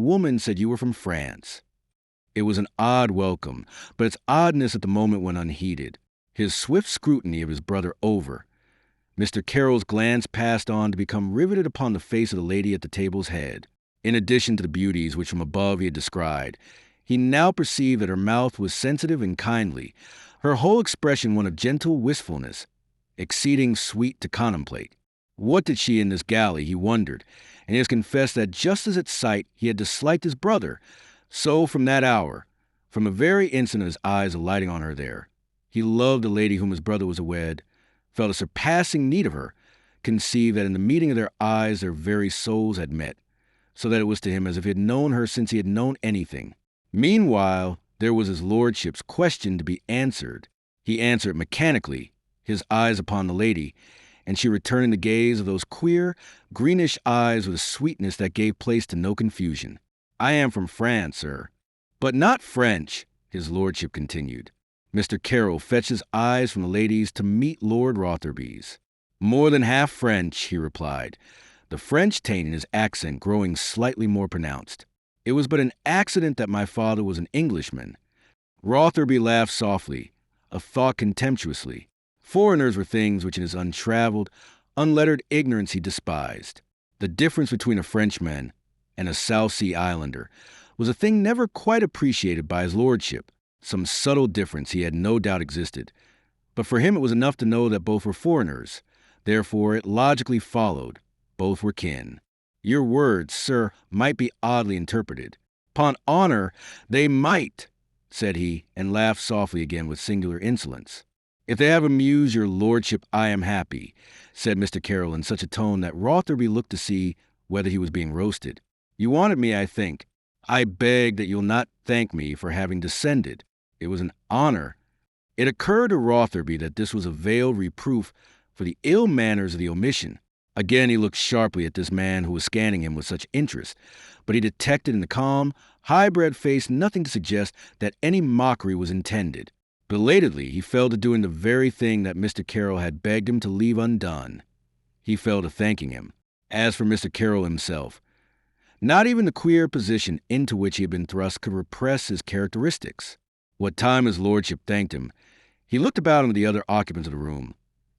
The woman said you were from France. It was an odd welcome, but its oddness at the moment went unheeded. His swift scrutiny of his brother over, Mr. Carroll's glance passed on to become riveted upon the face of the lady at the table's head. In addition to the beauties which from above he had descried, he now perceived that her mouth was sensitive and kindly, her whole expression one of gentle wistfulness, exceeding sweet to contemplate. What did she in this galley, he wondered, and he has confessed that just as at sight he had disliked his brother, so from that hour, from the very instant of his eyes alighting on her there, he loved the lady whom his brother was wed, felt a surpassing need of her, conceived that in the meeting of their eyes their very souls had met, so that it was to him as if he had known her since he had known anything. Meanwhile, there was his lordship's question to be answered. He answered mechanically, his eyes upon the lady, and she returning the gaze of those queer, greenish eyes with a sweetness that gave place to no confusion. "I am from France, sir." "But not French," his lordship continued. Mr. Carroll fetched his eyes from the ladies to meet Lord Rotherby's. "More than half French," he replied, the French taint in his accent growing slightly more pronounced. "It was but an accident that my father was an Englishman." Rotherby laughed softly, a thought contemptuously. Foreigners were things which in his untraveled, unlettered ignorance he despised. The difference between a Frenchman and a South Sea Islander was a thing never quite appreciated by his lordship. Some subtle difference he had no doubt existed, but for him it was enough to know that both were foreigners. Therefore it logically followed, both were kin. "Your words, sir, might be oddly interpreted." "'Pon honor, they might," said he, and laughed softly again with singular insolence. "If they have amused your lordship, I am happy," said Mr. Carroll in such a tone that Rotherby looked to see whether he was being roasted. "You wanted me, I think. I beg that you'll not thank me for having descended. It was an honor." It occurred to Rotherby that this was a veiled reproof for the ill manners of the omission. Again he looked sharply at this man who was scanning him with such interest, but he detected in the calm, high-bred face nothing to suggest that any mockery was intended. Belatedly, he fell to doing the very thing that Mr. Carroll had begged him to leave undone. He fell to thanking him. As for Mr. Carroll himself, not even the queer position into which he had been thrust could repress his characteristics. What time his lordship thanked him, he looked about him at the other occupants of the room,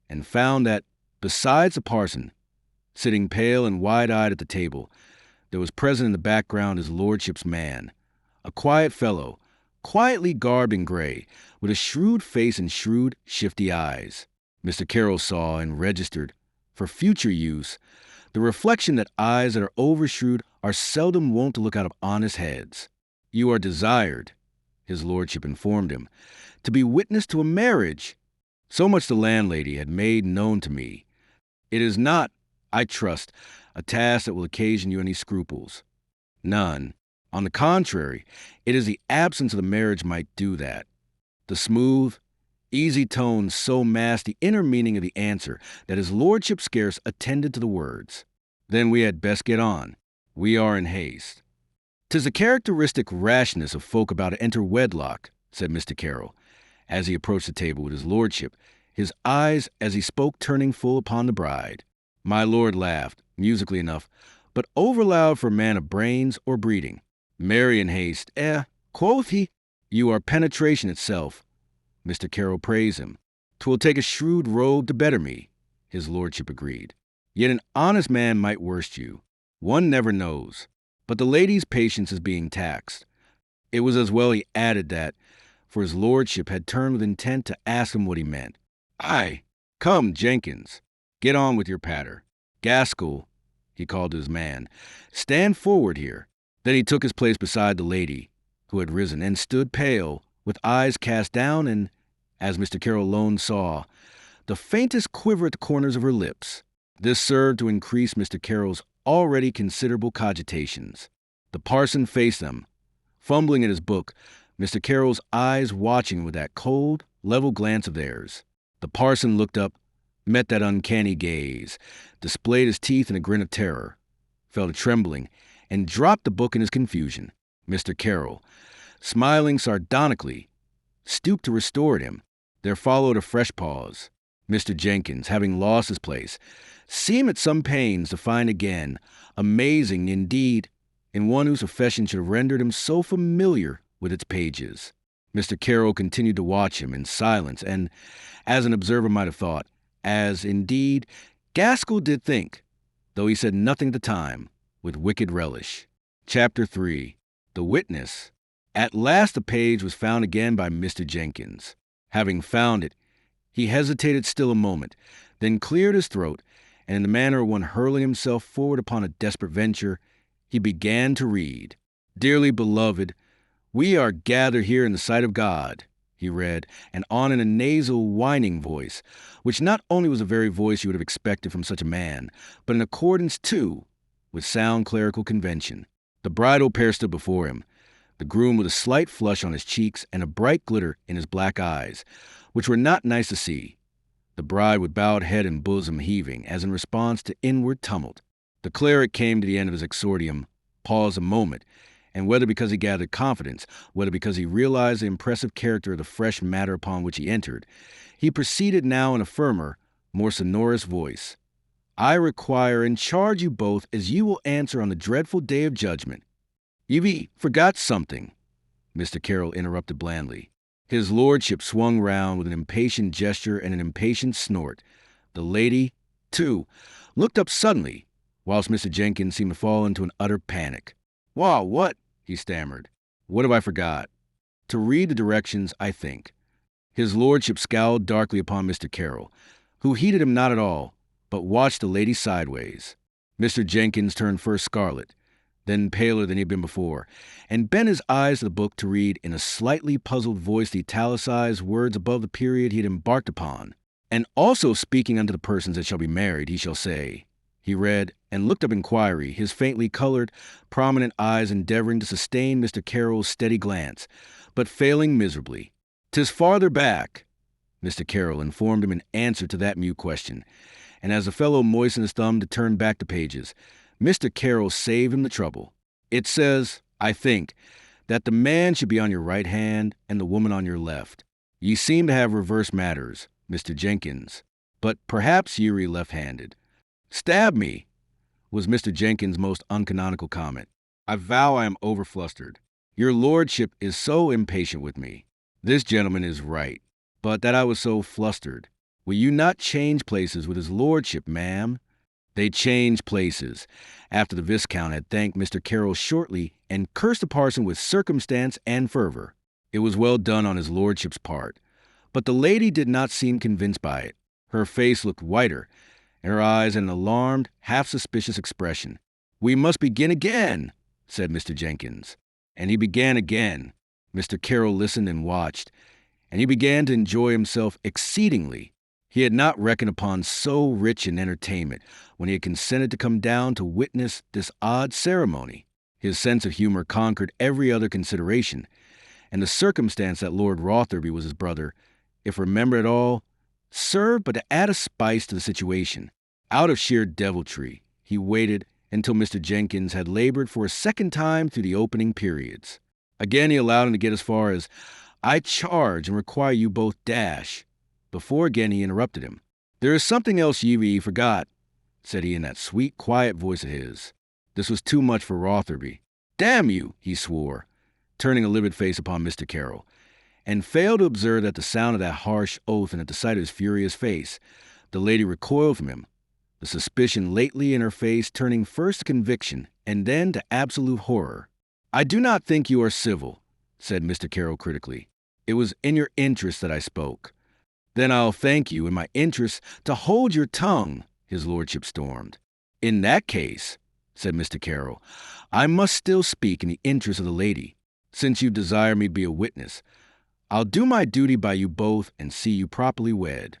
and found that, besides the parson, sitting pale and wide-eyed at the table, there was present in the background his lordship's man, a quiet fellow, quietly garbed in gray, with a shrewd face and shrewd, shifty eyes. Mr. Carroll saw and registered, for future use, the reflection that eyes that are over-shrewd are seldom wont to look out of honest heads. "You are desired," his lordship informed him, "to be witness to a marriage. So much the landlady had made known to me. It is not, I trust, a task that will occasion you any scruples." "None. On the contrary, it is the absence of the marriage might do that." The smooth, easy tones so masked the inner meaning of the answer that his lordship scarce attended to the words. "Then we had best get on. We are in haste." "'Tis a characteristic rashness of folk about to enter wedlock," said Mr. Carroll, as he approached the table with his lordship, his eyes as he spoke turning full upon the bride. My lord laughed, musically enough, but overloud for a man of brains or breeding. "Marry in haste, quoth he. You are penetration itself." Mr. Carroll praised him. "'Twill take a shrewd rogue to better me," his lordship agreed. "Yet an honest man might worst you. One never knows. But the lady's patience is being taxed." It was as well he added that, for his lordship had turned with intent to ask him what he meant. "Aye, come, Jenkins, get on with your patter. Gaskell," he called to his man, "stand forward here." Then he took his place beside the lady, who had risen, and stood pale, with eyes cast down and, as Mr. Carroll alone saw, the faintest quiver at the corners of her lips. This served to increase Mr. Carroll's already considerable cogitations. The parson faced them, fumbling at his book, Mr. Carroll's eyes watching with that cold, level glance of theirs. The parson looked up, met that uncanny gaze, displayed his teeth in a grin of terror, fell to trembling, and dropped the book in his confusion. Mr. Carroll, smiling sardonically, stooped to restore it him. There followed a fresh pause. Mr. Jenkins, having lost his place, seemed at some pains to find again, amazing indeed, in one whose profession should have rendered him so familiar with its pages. Mr. Carroll continued to watch him in silence, and, as an observer might have thought, as, indeed, Gaskell did think, though he said nothing at the time, with wicked relish. Chapter 3. The Witness. At last the page was found again by Mr. Jenkins. Having found it, he hesitated still a moment, then cleared his throat, and in the manner of one hurling himself forward upon a desperate venture, he began to read. Dearly beloved, we are gathered here in the sight of God, he read, and on in a nasal, whining voice, which not only was the very voice you would have expected from such a man, but in accordance, too, with sound clerical convention. The bridal pair stood before him, the groom with a slight flush on his cheeks and a bright glitter in his black eyes, which were not nice to see. The bride with bowed head and bosom heaving, as in response to inward tumult. The cleric came to the end of his exordium, paused a moment, and whether because he gathered confidence, whether because he realized the impressive character of the fresh matter upon which he entered, he proceeded now in a firmer, more sonorous voice. I require and charge you both as you will answer on the dreadful day of judgment. You forgot something, Mr. Carroll interrupted blandly. His lordship swung round with an impatient gesture and an impatient snort. The lady, too, looked up suddenly, whilst Mr. Jenkins seemed to fall into an utter panic. "Wah, what?" he stammered. "What have I forgot?" "To read the directions, I think." His lordship scowled darkly upon Mr. Carroll, who heeded him not at all, but watched the lady sideways. Mr. Jenkins turned first scarlet, then paler than he had been before, and bent his eyes to the book to read in a slightly puzzled voice the italicized words above the period he had embarked upon. "And also speaking unto the persons that shall be married, he shall say," he read, and looked up inquiry, his faintly colored, prominent eyes endeavoring to sustain Mr. Carroll's steady glance, but failing miserably. "'Tis farther back," Mr. Carroll informed him in answer to that mute question, and as the fellow moistened his thumb to turn back the pages, Mr. Carroll saved him the trouble. "It says, I think, that the man should be on your right hand and the woman on your left. Ye seem to have reversed matters, Mr. Jenkins, but perhaps ye are left-handed." "Stab me," was Mr. Jenkins' most uncanonical comment. "I vow I am overflustered. Your lordship is so impatient with me. This gentleman is right, but that I was so flustered. Will you not change places with his lordship, ma'am?" They changed places, after the Viscount had thanked Mr. Carroll shortly and cursed the parson with circumstance and fervor. It was well done on his lordship's part, but the lady did not seem convinced by it. Her face looked whiter, and her eyes had an alarmed, half-suspicious expression. "We must begin again," said Mr. Jenkins. And he began again. Mr. Carroll listened and watched, and he began to enjoy himself exceedingly. He had not reckoned upon so rich an entertainment when he had consented to come down to witness this odd ceremony. His sense of humor conquered every other consideration, and the circumstance that Lord Rotherby was his brother, if remembered at all, served but to add a spice to the situation. Out of sheer deviltry, he waited until Mr. Jenkins had labored for a second time through the opening periods. Again he allowed him to get as far as, "I charge and require you both dash," before again he interrupted him. "There is something else ye forgot," said he in that sweet, quiet voice of his. This was too much for Rotherby. "Damn you," he swore, turning a livid face upon Mr. Carroll, and failed to observe that at the sound of that harsh oath and at the sight of his furious face, the lady recoiled from him, the suspicion lately in her face turning first to conviction and then to absolute horror. "I do not think you are civil," said Mr. Carroll critically. "It was in your interest that I spoke." "Then I'll thank you, in my interest, to hold your tongue," his lordship stormed. "In that case," said Mr. Carroll, "I must still speak in the interest of the lady. Since you desire me to be a witness, I'll do my duty by you both and see you properly wed."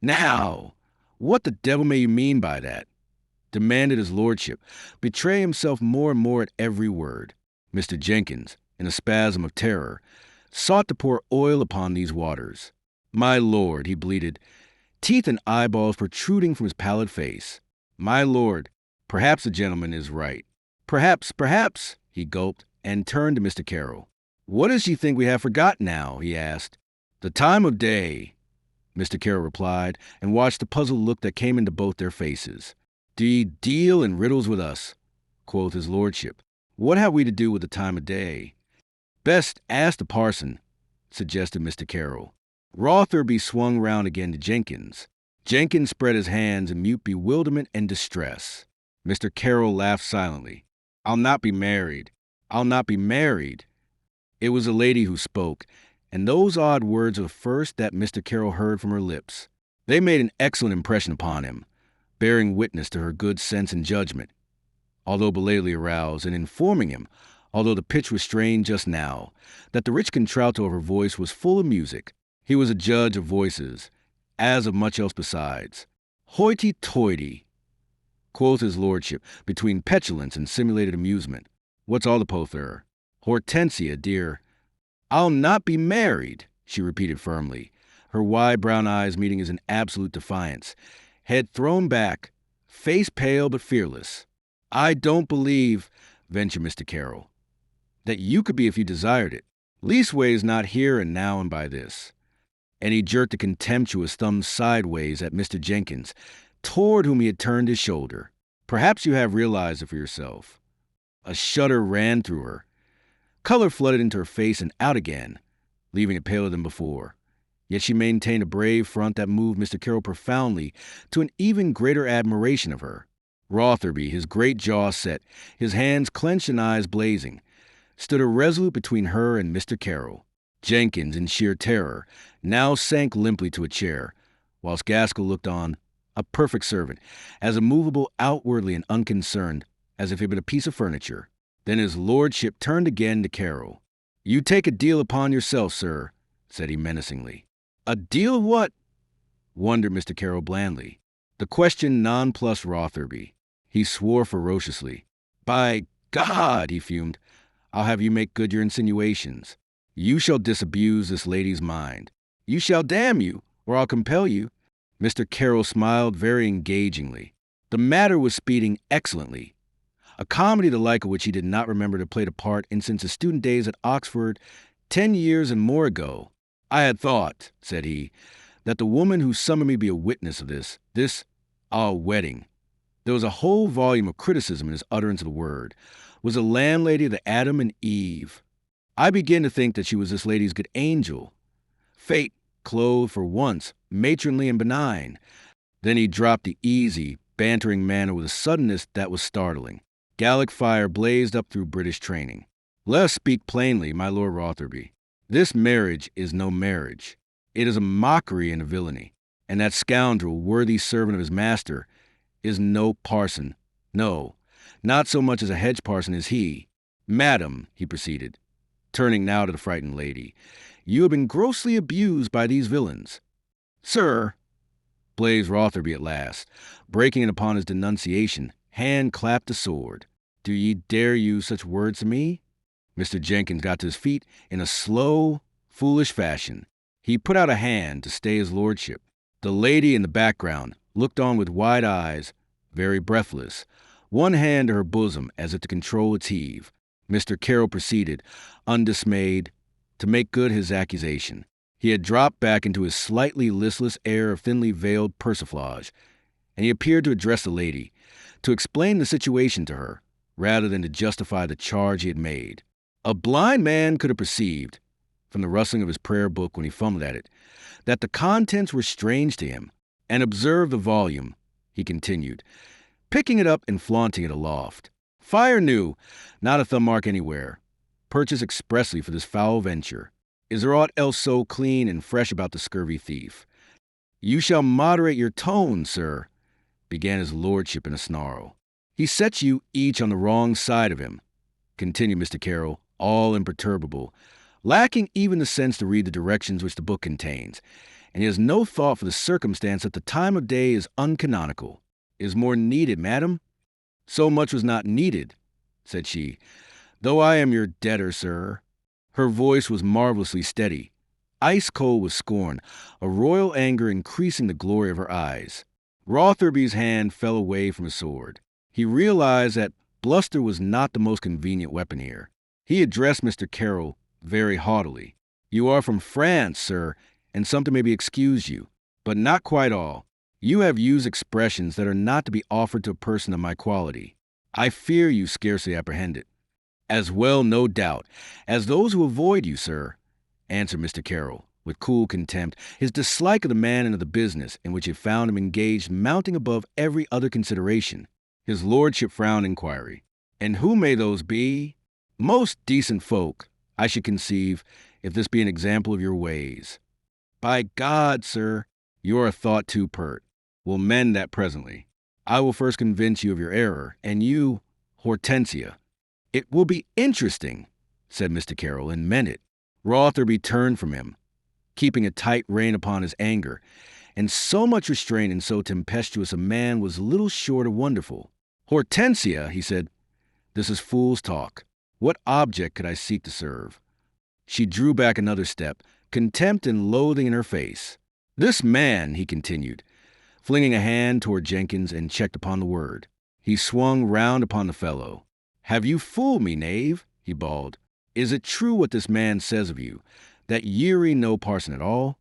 "Now, what the devil may you mean by that?" demanded his lordship, betraying himself more and more at every word. Mr. Jenkins, in a spasm of terror, sought to pour oil upon these waters. "My lord," he bleated, teeth and eyeballs protruding from his pallid face. "My lord, perhaps the gentleman is right. Perhaps," he gulped, and turned to Mr. Carroll. "What is ye think we have forgot now?" he asked. "The time of day," Mr. Carroll replied, and watched the puzzled look that came into both their faces. "Do ye deal in riddles with us?" quoth his lordship. What have we to do with the time of day? Best ask the parson, suggested Mr. Carroll. Rotherby swung round again to Jenkins. Jenkins spread his hands in mute bewilderment and distress. Mr. Carroll laughed silently. I'll not be married. I'll not be married. It was a lady who spoke, and those odd words were the first that Mr. Carroll heard from her lips. They made an excellent impression upon him, bearing witness to her good sense and judgment, although belatedly aroused, and informing him, although the pitch was strained just now, that the rich contralto of her voice was full of music. He was a judge of voices, as of much else besides. Hoity-toity, quoth his lordship, between petulance and simulated amusement. What's all the pother? Hortensia, dear. I'll not be married, she repeated firmly, her wide brown eyes meeting his in absolute defiance, head thrown back, face pale but fearless. I don't believe, ventured Mr. Carroll, that you could be if you desired it. Leastways not here and now and by this. And he jerked a contemptuous thumb sideways at Mr. Jenkins, toward whom he had turned his shoulder. Perhaps you have realized it for yourself. A shudder ran through her. Color flooded into her face and out again, leaving it paler than before. Yet she maintained a brave front that moved Mr. Carroll profoundly to an even greater admiration of her. Rotherby, his great jaw set, his hands clenched and eyes blazing, stood irresolute between her and Mr. Carroll. Jenkins, in sheer terror, now sank limply to a chair, whilst Gaskell looked on, a perfect servant, as immovable outwardly and unconcerned as if he had been a piece of furniture. Then his lordship turned again to Carroll. You take a deal upon yourself, sir, said he menacingly. A deal of what? Wondered Mr. Carroll blandly. The question nonplussed Rotherby. He swore ferociously. By God, he fumed, I'll have you make good your insinuations. You shall disabuse this lady's mind. You shall, damn you, or I'll compel you. Mr. Carroll smiled very engagingly. The matter was speeding excellently. A comedy the like of which he did not remember to have played a part in since his student days at Oxford 10 years and more ago. I had thought, said he, that the woman who summoned me be a witness of this, our wedding. There was a whole volume of criticism in his utterance of the word. Was a landlady of the Adam and Eve. I begin to think that she was this lady's good angel. Fate, clothed for once, matronly and benign. Then he dropped the easy, bantering manner with a suddenness that was startling. Gallic fire blazed up through British training. Let us speak plainly, my Lord Rotherby. This marriage is no marriage. It is a mockery and a villainy. And that scoundrel, worthy servant of his master, is no parson. No, not so much as a hedge parson is he. Madam, he proceeded, turning now to the frightened lady, you have been grossly abused by these villains. Sir, blazed Rotherby at last, breaking in upon his denunciation, hand clapped the sword. Do ye dare use such words to me? Mr. Jenkins got to his feet in a slow, foolish fashion. He put out a hand to stay his lordship. The lady in the background looked on with wide eyes, very breathless, one hand to her bosom as if to control its heave. Mr. Carroll proceeded, undismayed, to make good his accusation. He had dropped back into his slightly listless air of thinly veiled persiflage, and he appeared to address the lady, to explain the situation to her, rather than to justify the charge he had made. A blind man could have perceived, from the rustling of his prayer book when he fumbled at it, that the contents were strange to him, and observe the volume, he continued, picking it up and flaunting it aloft. Fire new, not a thumb mark anywhere. Purchased expressly for this foul venture. Is there aught else so clean and fresh about the scurvy thief? You shall moderate your tone, sir, began his lordship in a snarl. He sets you each on the wrong side of him, continued Mr. Carroll, all imperturbable, lacking even the sense to read the directions which the book contains, and he has no thought for the circumstance that the time of day is uncanonical. Is more needed, madam? So much was not needed, said she, though I am your debtor, sir. Her voice was marvelously steady, ice cold with scorn, a royal anger increasing the glory of her eyes. Rotherby's hand fell away from his sword. He realized that bluster was not the most convenient weapon here. He addressed Mr. Carroll very haughtily. You are from France, sir, and something may be excused you, but not quite all. You have used expressions that are not to be offered to a person of my quality. I fear you scarcely apprehend it. As well, no doubt, as those who avoid you, sir, answered Mr. Carroll, with cool contempt, his dislike of the man and of the business in which he found him engaged mounting above every other consideration. His lordship frowned inquiry. And who may those be? Most decent folk, I should conceive, if this be an example of your ways. By God, sir, you are a thought too pert. We'll mend that presently. I will first convince you of your error, and you, Hortensia. It will be interesting, said Mr. Carroll, and meant it. Rotherby turned from him, keeping a tight rein upon his anger, and so much restraint in so tempestuous a man was little short of wonderful. Hortensia, he said, this is fool's talk. What object could I seek to serve? She drew back another step, contempt and loathing in her face. This man, he continued, flinging a hand toward Jenkins and checked upon the word. He swung round upon the fellow. Have you fooled me, knave? He bawled. Is it true what this man says of you, that ye're no parson at all?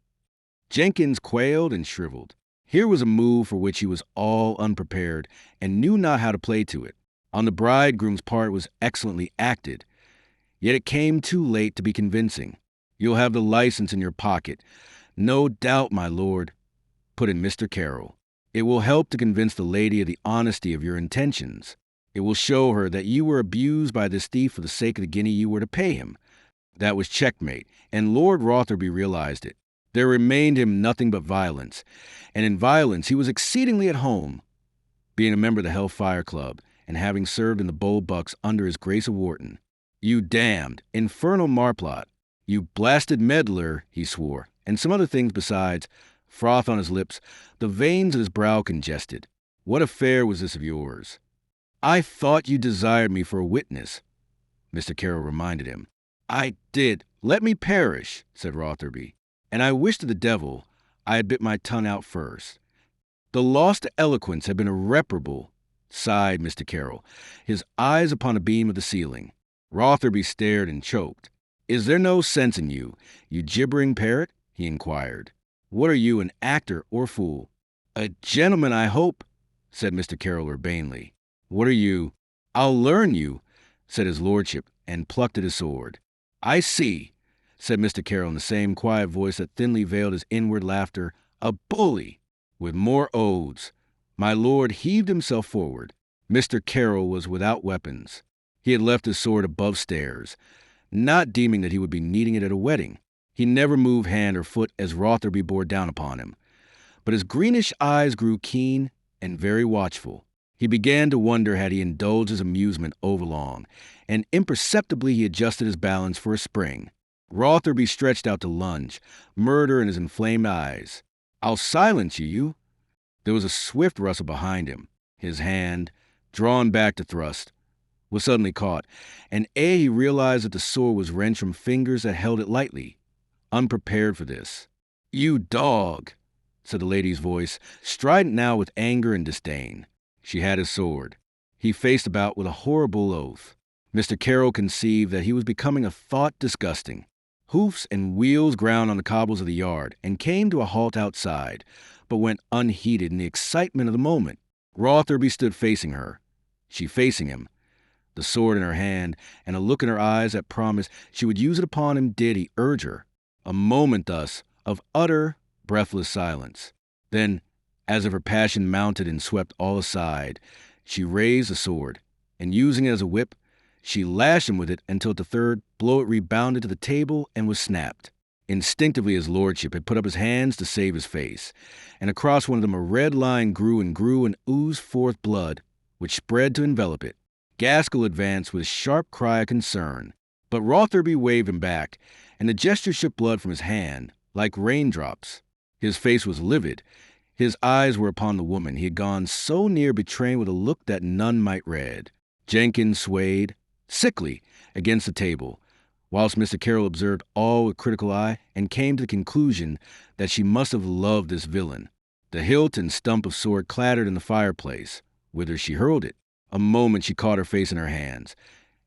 Jenkins quailed and shriveled. Here was a move for which he was all unprepared and knew not how to play to it. On the bridegroom's part was excellently acted, yet it came too late to be convincing. You'll have the license in your pocket. No doubt, my lord, put in Mr. Carroll. It will help to convince the lady of the honesty of your intentions. It will show her that you were abused by this thief for the sake of the guinea you were to pay him. That was checkmate, and Lord Rotherby realized it. There remained him nothing but violence, and in violence he was exceedingly at home, being a member of the Hellfire Club, and having served in the Bold Bucks under his Grace of Wharton. You damned, infernal marplot, you blasted meddler, he swore, and some other things besides, froth on his lips, the veins of his brow congested. What affair was this of yours? I thought you desired me for a witness, Mr. Carroll reminded him. I did. Let me perish, said Rotherby. And I wish to the devil I had bit my tongue out first. The loss to eloquence had been irreparable, sighed Mr. Carroll, his eyes upon a beam of the ceiling. Rotherby stared and choked. Is there no sense in you, you gibbering parrot? He inquired. What are you, an actor or fool? A gentleman, I hope, said Mr. Carroll urbanely. What are you? I'll learn you, said his lordship, and plucked at his sword. I see, said Mr. Carroll in the same quiet voice that thinly veiled his inward laughter. A bully, with more oaths. My lord heaved himself forward. Mr. Carroll was without weapons. He had left his sword above stairs, not deeming that he would be needing it at a wedding. He never moved hand or foot as Rotherby bore down upon him. But his greenish eyes grew keen and very watchful. He began to wonder had he indulged his amusement overlong, and imperceptibly he adjusted his balance for a spring. Rotherby stretched out to lunge, murder in his inflamed eyes. I'll silence you. There was a swift rustle behind him. His hand, drawn back to thrust, was suddenly caught, and ere he realized that the sword was wrenched from fingers that held it lightly. Unprepared for this. You dog, said the lady's voice, strident now with anger and disdain. She had his sword. He faced about with a horrible oath. Mr. Carroll conceived that he was becoming a thought disgusting. Hoofs and wheels ground on the cobbles of the yard and came to a halt outside, but went unheeded in the excitement of the moment. Rotherby stood facing her, she facing him, the sword in her hand, and a look in her eyes that promised she would use it upon him did he urge her. A moment thus of utter, breathless silence. Then, as if her passion mounted and swept all aside, she raised the sword, and using it as a whip, she lashed him with it until at the third blow it rebounded to the table and was snapped. Instinctively his lordship had put up his hands to save his face, and across one of them a red line grew and oozed forth blood, which spread to envelop it. Gaskell advanced with a sharp cry of concern, but Rotherby waved him back, and the gesture shook blood from his hand, like raindrops. His face was livid. His eyes were upon the woman he had gone so near betraying with a look that none might read. Jenkins swayed, sickly, against the table, whilst Mr. Carroll observed all with critical eye and came to the conclusion that she must have loved this villain. The hilt and stump of sword clattered in the fireplace, whither she hurled it. A moment she caught her face in her hands,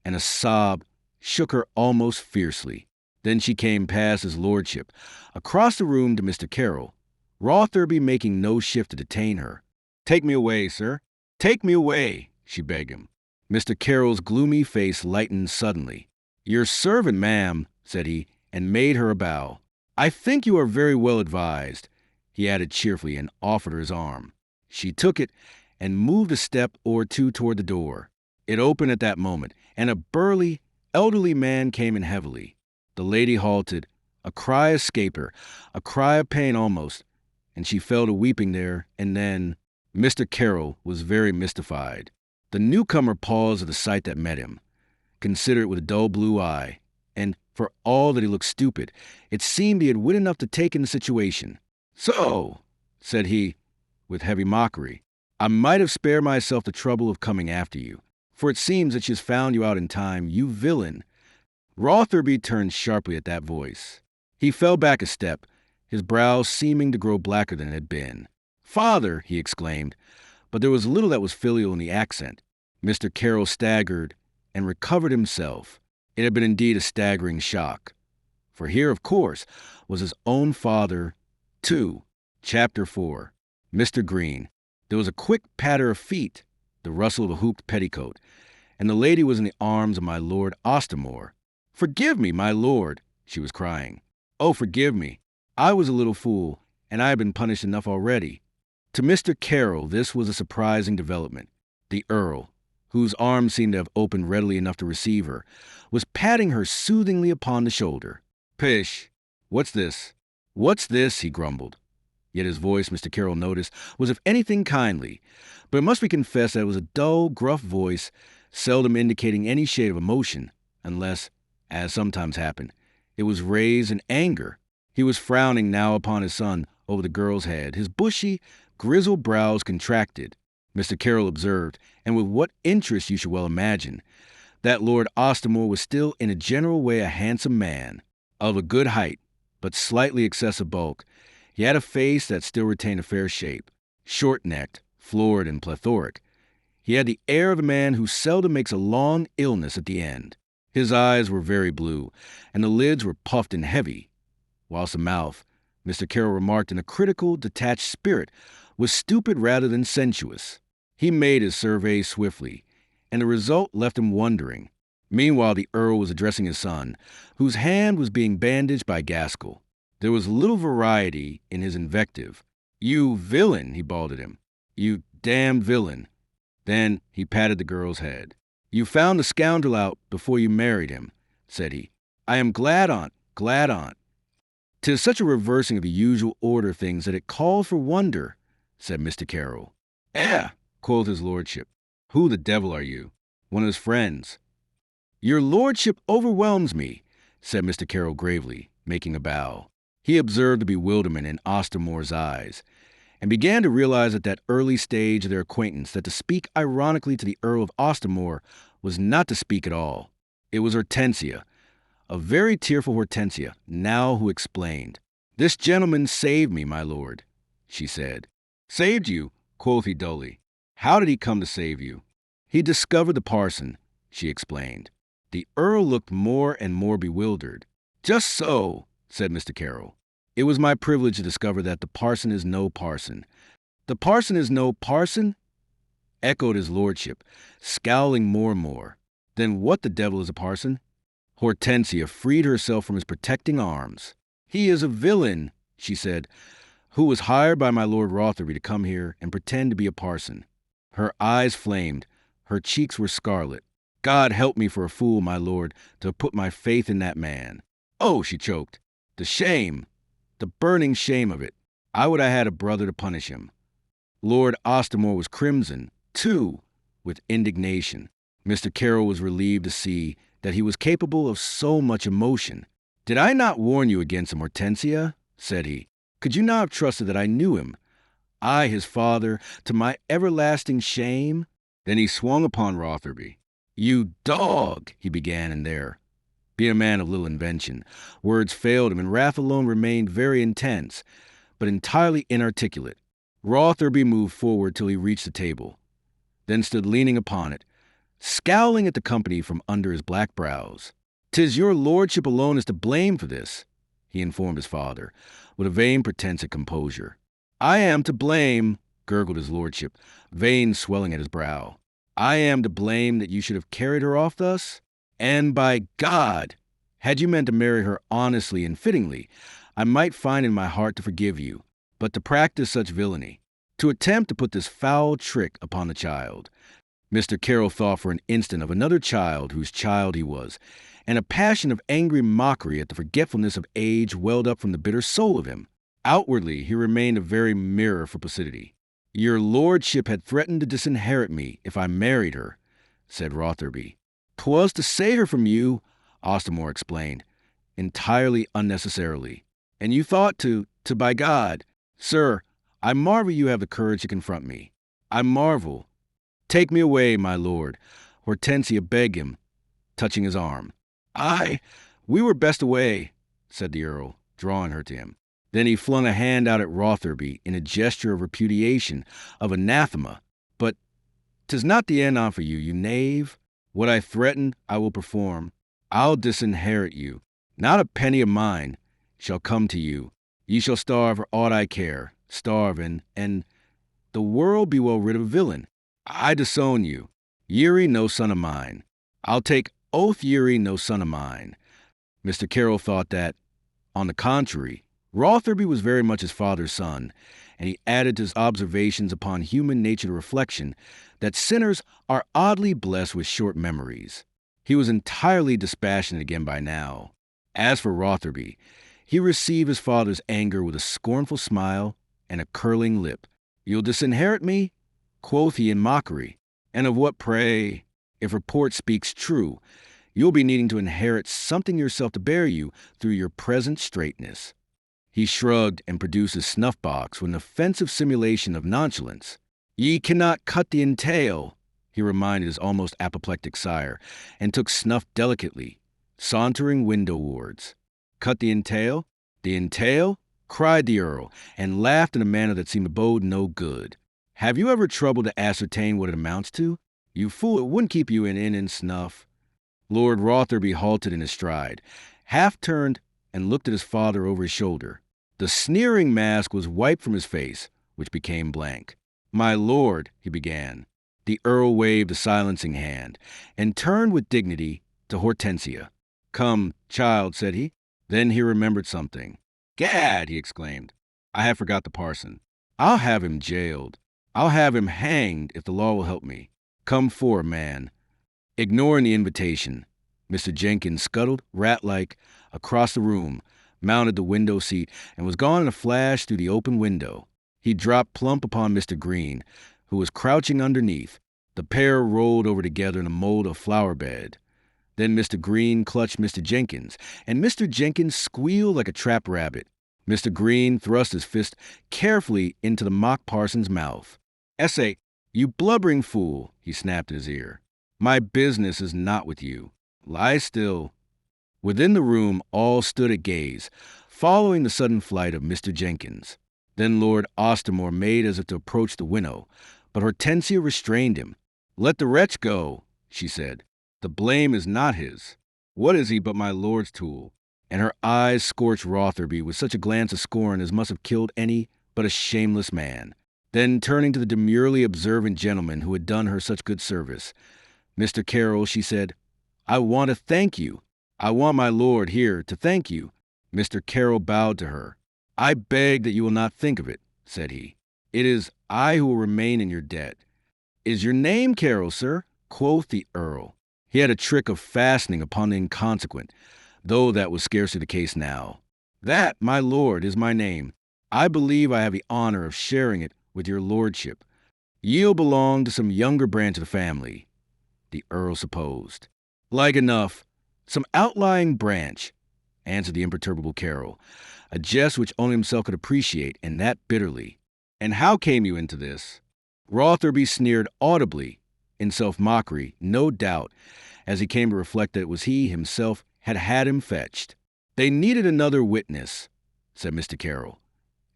and a sob shook her almost fiercely. Then she came past his lordship, across the room to Mr. Carroll, Rotherby making no shift to detain her. Take me away, sir. Take me away, she begged him. Mr. Carroll's gloomy face lightened suddenly. "Your servant, ma'am," said he, and made her a bow. "I think you are very well advised," he added cheerfully, and offered her his arm. She took it and moved a step or two toward the door. It opened at that moment, and a burly, elderly man came in heavily. The lady halted. A cry escaped her, a cry of pain almost, and she fell to weeping there, and then Mr. Carroll was very mystified. The newcomer paused at the sight that met him, considered it with a dull blue eye, and for all that he looked stupid, it seemed he had wit enough to take in the situation. "So," said he, with heavy mockery, "I might have spared myself the trouble of coming after you, for it seems that she has found you out in time, you villain." Rotherby turned sharply at that voice. He fell back a step, his brow seeming to grow blacker than it had been. "Father!" he exclaimed, but there was little that was filial in the accent. Mr. Carroll staggered and recovered himself. It had been indeed a staggering shock. For here, of course, was his own father, too. Chapter 4. Mr. Green. There was a quick patter of feet, the rustle of a hooped petticoat, and the lady was in the arms of my Lord Ostermore. "Forgive me, my lord," she was crying. "Oh, forgive me. I was a little fool, and I have been punished enough already." To Mr. Carroll, this was a surprising development. The Earl, whose arms seemed to have opened readily enough to receive her, was patting her soothingly upon the shoulder. "Pish! What's this? What's this?" he grumbled. Yet his voice, Mr. Carroll noticed, was if anything kindly, but it must be confessed that it was a dull, gruff voice, seldom indicating any shade of emotion, unless, as sometimes happened, it was raised in anger. He was frowning now upon his son over the girl's head, his bushy, grizzled brows contracted. Mr. Carroll observed, and with what interest you should well imagine, that Lord Ostermore was still in a general way a handsome man, of a good height, but slightly excessive bulk. He had a face that still retained a fair shape, short-necked, florid, and plethoric. He had the air of a man who seldom makes a long illness at the end. His eyes were very blue, and the lids were puffed and heavy, whilst the mouth, Mr. Carroll remarked in a critical, detached spirit, was stupid rather than sensuous. He made his survey swiftly, and the result left him wondering. Meanwhile, the Earl was addressing his son, whose hand was being bandaged by Gaskell. There was little variety in his invective. "You villain," he bawled at him. "You damned villain." Then he patted the girl's head. "You found the scoundrel out before you married him," said he. "I am glad on't, glad on't." "'Tis such a reversing of the usual order of things that it calls for wonder," said Mr. Carroll. Quoth his lordship. "Who the devil are you?" "One of his friends." "Your lordship overwhelms me," said Mr. Carroll gravely, making a bow. He observed the bewilderment in Ostermore's eyes, and began to realize at that early stage of their acquaintance that to speak ironically to the Earl of Ostermore was not to speak at all. It was Hortensia, a very tearful Hortensia, now who explained. "This gentleman saved me, my lord," she said. "Saved you?" quoth he dully. "How did he come to save you?" "He discovered the parson," she explained. The Earl looked more and more bewildered. "Just so," said Mr. Carroll. "It was my privilege to discover that the parson is no parson." "The parson is no parson?" echoed his lordship, scowling more and more. "Then what the devil is a parson?" Hortensia freed herself from his protecting arms. "He is a villain," she said, "who was hired by my Lord Rotherby to come here and pretend to be a parson." Her eyes flamed, her cheeks were scarlet. "God help me for a fool, my lord, to have put my faith in that man." "Oh," she choked, "the shame, the burning shame of it. I would I had a brother to punish him." Lord Ostermore was crimson, too, with indignation. Mr. Carroll was relieved to see that he was capable of so much emotion. "Did I not warn you against him, Hortensia?" said he. "Could you not have trusted that I knew him? I, his father, to my everlasting shame?" Then he swung upon Rotherby. "You dog," he began, and there, being a man of little invention, words failed him, and wrath alone remained very intense, but entirely inarticulate. Rotherby moved forward till he reached the table, then stood leaning upon it, scowling at the company from under his black brows. "'Tis your lordship alone is to blame for this," he informed his father, with a vain pretense at composure. "I am to blame," gurgled his lordship, veins swelling at his brow. I am to blame that you should have carried her off thus? And by God, had you meant to marry her honestly and fittingly, I might find in my heart to forgive you. But to practice such villainy, to attempt to put this foul trick upon the child. Mr. Carroll thought for an instant of another child whose child he was, and a passion of angry mockery at the forgetfulness of age welled up from the bitter soul of him. Outwardly, he remained a very mirror for placidity. Your lordship had threatened to disinherit me if I married her, said Rotherby. 'Twas to save her from you, Ostermore explained, entirely unnecessarily. And you thought to by God. Sir, I marvel you have the courage to confront me. I marvel. Take me away, my lord, Hortensia begged him, touching his arm. We were best away, said the Earl, drawing her to him. Then he flung a hand out at Rotherby in a gesture of repudiation, of anathema. But 'tis not the end on for you, you knave. What I threatened, I will perform. I'll disinherit you. Not a penny of mine shall come to you. Ye shall starve for aught I care. Starve, and the world be well rid of a villain. I disown you. Yeri no son of mine. I'll take oath Yeri no son of mine. Mr. Carroll thought that, on the contrary, Rotherby was very much his father's son, and he added to his observations upon human nature the reflection that sinners are oddly blessed with short memories. He was entirely dispassionate again by now. As for Rotherby, he received his father's anger with a scornful smile and a curling lip. You'll disinherit me? Quoth he in mockery. And of what, pray? If report speaks true, you'll be needing to inherit something yourself to bear you through your present straightness. He shrugged and produced his snuff-box with an offensive simulation of nonchalance. Ye cannot cut the entail, he reminded his almost apoplectic sire, and took snuff delicately, sauntering windowwards. Cut the entail? The entail? Cried the Earl, and laughed in a manner that seemed to bode no good. Have you ever troubled to ascertain what it amounts to? You fool, it wouldn't keep you in snuff. Lord Rotherby halted in his stride, half-turned, and looked at his father over his shoulder. The sneering mask was wiped from his face, which became blank. My lord, he began. The Earl waved a silencing hand, and turned with dignity to Hortensia. Come, child, said he. Then he remembered something. Gad, he exclaimed. I have forgot the parson. I'll have him jailed. I'll have him hanged if the law will help me. Come forward, man. Ignoring the invitation, Mr. Jenkins scuttled, rat-like, across the room, mounted the window seat, and was gone in a flash through the open window. He dropped plump upon Mr. Green, who was crouching underneath. The pair rolled over together in a mold of flower bed. Then Mr. Green clutched Mr. Jenkins, and Mr. Jenkins squealed like a trapped rabbit. Mr. Green thrust his fist carefully into the mock parson's mouth. Essay, you blubbering fool, he snapped in his ear. My business is not with you. Lie still. Within the room all stood at gaze, following the sudden flight of Mr. Jenkins. Then Lord Ostermore made as if to approach the winnow, but Hortensia restrained him. Let the wretch go, she said. The blame is not his. What is he but my lord's tool? And her eyes scorched Rotherby with such a glance of scorn as must have killed any but a shameless man. Then, turning to the demurely observant gentleman who had done her such good service, Mr. Carroll, she said, I want to thank you. I want my lord here to thank you. Mr. Carroll bowed to her. I beg that you will not think of it, said he. It is I who will remain in your debt. Is your name Carroll, sir? Quoth the Earl. He had a trick of fastening upon the inconsequent, though that was scarcely the case now. That, my lord, is my name. I believe I have the honor of sharing it with your lordship. Ye'll belong to some younger branch of the family, the Earl supposed. Like enough, some outlying branch, answered the imperturbable Carroll, a jest which only himself could appreciate, and that bitterly. And how came you into this? Rotherby sneered audibly, in self-mockery, no doubt, as he came to reflect that it was he himself had him fetched. They needed another witness, said Mr. Carroll.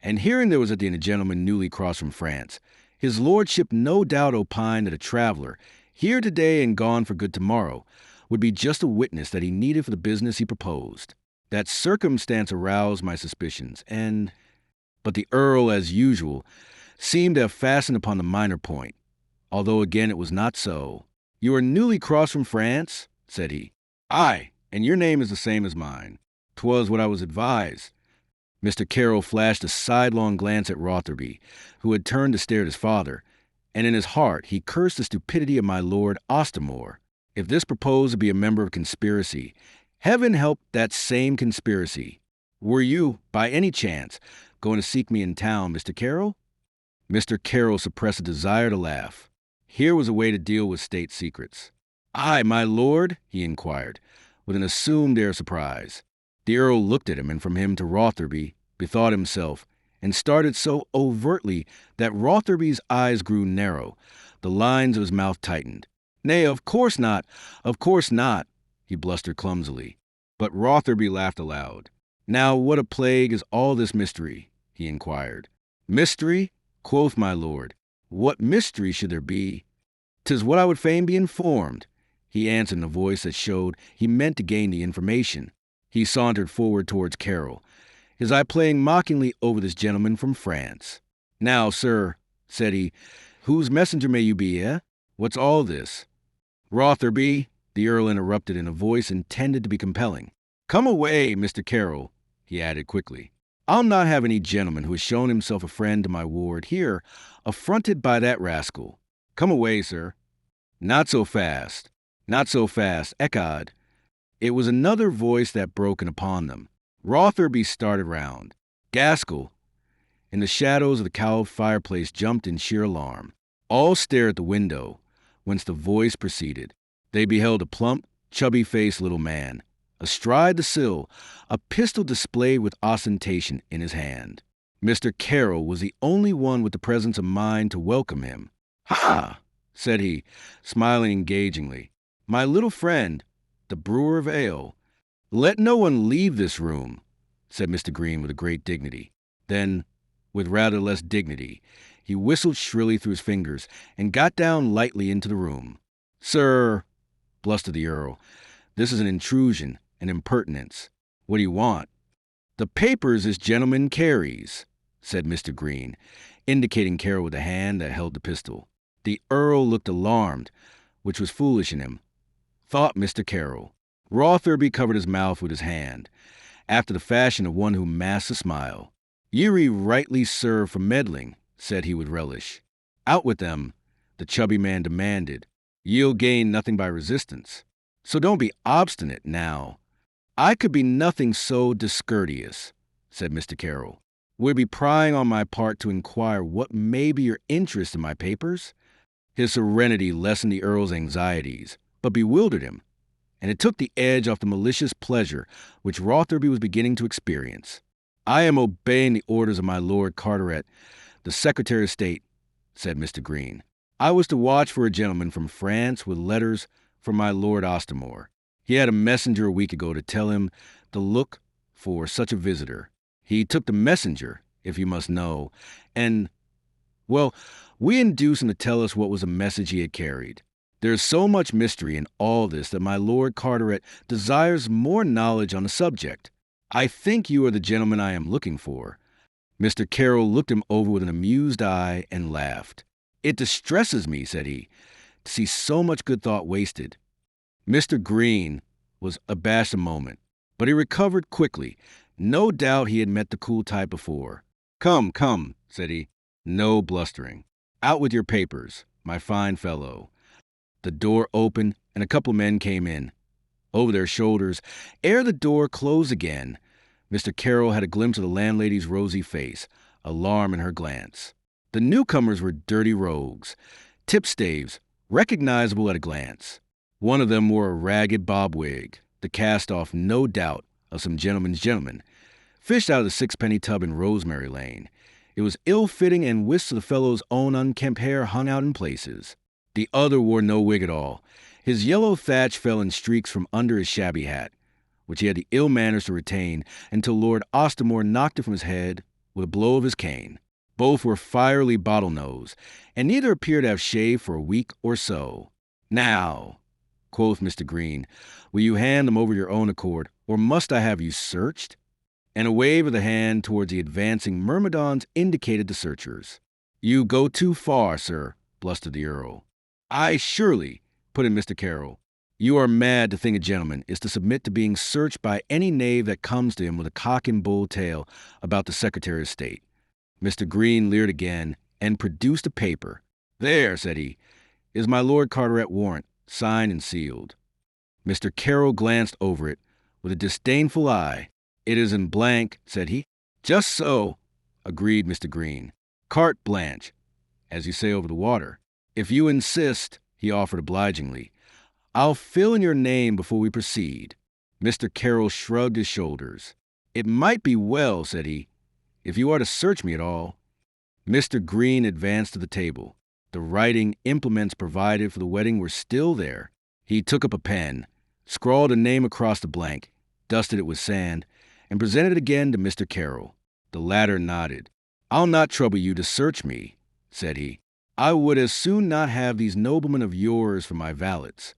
And hearing there was at the inn a gentleman newly crossed from France, his lordship no doubt opined that a traveler, here today and gone for good tomorrow, would be just a witness that he needed for the business he proposed. That circumstance aroused my suspicions, but the Earl, as usual, seemed to have fastened upon the minor point. although again it was not so. "You are newly crossed from France?" said he. "Aye, and your name is the same as mine. 'Twas what I was advised." Mr. Carroll flashed a sidelong glance at Rotherby, who had turned to stare at his father, and in his heart he cursed the stupidity of my Lord Ostermore. If this proposed to be a member of conspiracy, heaven help that same conspiracy. "Were you, by any chance, going to seek me in town, Mr. Carroll?" Mr. Carroll suppressed a desire to laugh. Here was a way to deal with state secrets. "Aye, my lord?" he inquired, with an assumed air of surprise. The Earl looked at him, and from him to Rotherby, bethought himself, and started so overtly that Rotherby's eyes grew narrow, the lines of his mouth tightened. "Nay, of course not, he blustered clumsily. But Rotherby laughed aloud. "Now what a plague is all this mystery?" he inquired. "Mystery?" quoth my lord. "What mystery should there be? 'Tis what I would fain be informed," he answered in a voice that showed he meant to gain the information. He sauntered forward towards Carroll, his eye playing mockingly over this gentleman from France. "Now, sir," said he, "whose messenger may you be, eh? What's all this?" "Rotherby," the Earl interrupted in a voice intended to be compelling. "Come away, Mr. Carroll," he added quickly. "I'll not have any gentleman who has shown himself a friend to my ward here affronted by that rascal. Come away, sir." Not so fast, ecod." It was another voice that broke in upon them. Rotherby started round. Gaskell, in the shadows of the cowled fireplace, jumped in sheer alarm. All stared at the window, whence the voice proceeded. They beheld a plump, chubby-faced little man, astride the sill, a pistol displayed with ostentation in his hand. Mr. Carroll was the only one with the presence of mind to welcome him. "Ha!" said he, smiling engagingly. "My little friend, the brewer of ale." "Let no one leave this room," said Mr. Green with a great dignity. Then, with rather less dignity, he whistled shrilly through his fingers and got down lightly into the room. "Sir," blustered the Earl, "this is an intrusion, an impertinence. What do you want?" "The papers this gentleman carries," said Mr. Green, indicating Carroll with the hand that held the pistol. The Earl looked alarmed, which was foolish in him, thought Mr. Carroll. Rotherby covered his mouth with his hand, after the fashion of one who masks a smile. "Ye rightly serve for meddling," said he with relish. "Out with them," the chubby man demanded. "Ye'll gain nothing by resistance. So don't be obstinate, now." "I could be nothing so discourteous," said Mr. Carroll. "Would it be prying on my part to inquire what may be your interest in my papers?" His serenity lessened the Earl's anxieties, but bewildered him, and it took the edge off the malicious pleasure which Rotherby was beginning to experience. "I am obeying the orders of my Lord Carteret, the Secretary of State," said Mr. Green. "I was to watch for a gentleman from France with letters from my Lord Ostermore. He had a messenger a week ago to tell him to look for such a visitor. He took the messenger, if you must know, and, well, we induced him to tell us what was the message he had carried. There is so much mystery in all this that my Lord Carteret desires more knowledge on the subject. I think you are the gentleman I am looking for." Mr. Carroll looked him over with an amused eye and laughed. "It distresses me," said he, "to see so much good thought wasted." Mr. Green was abashed a moment, but he recovered quickly. No doubt he had met the cool type before. Come," said he. "No blustering. Out with your papers, my fine fellow." The door opened, and a couple of men came in. Over their shoulders, ere the door closed again, Mr. Carroll had a glimpse of the landlady's rosy face, alarm in her glance. The newcomers were dirty rogues, tipstaves, recognizable at a glance. One of them wore a ragged bob wig, the cast-off, no doubt, of some gentleman's gentleman, fished out of the sixpenny tub in Rosemary Lane. It was ill-fitting, and wisps of the fellow's own unkempt hair hung out in places. The other wore no wig at all. His yellow thatch fell in streaks from under his shabby hat, which he had the ill manners to retain until Lord Ostermore knocked it from his head with a blow of his cane. Both were fiery bottle-nosed, and neither appeared to have shaved for a week or so. "Now," quoth Mr. Green, "will you hand them over your own accord, or must I have you searched?" And a wave of the hand towards the advancing myrmidons indicated the searchers. "You go too far, sir," blustered the Earl. "I surely," put in Mr. Carroll. "You are mad to think a gentleman is to submit to being searched by any knave that comes to him with a cock and bull tale about the Secretary of State." Mr. Green leered again and produced a paper. "There," said he, "is my Lord Carteret warrant, signed and sealed." Mr. Carroll glanced over it with a disdainful eye. "It is in blank," said he. "Just so," agreed Mr. Green. "Carte blanche, as you say over the water. If you insist," he offered obligingly, "I'll fill in your name before we proceed." Mr. Carroll shrugged his shoulders. "It might be well," said he, "if you are to search me at all." Mr. Green advanced to the table. The writing implements provided for the wedding were still there. He took up a pen, scrawled a name across the blank, dusted it with sand, and presented it again to Mr. Carroll. The latter nodded. "I'll not trouble you to search me," said he. "I would as soon not have these noblemen of yours for my valets."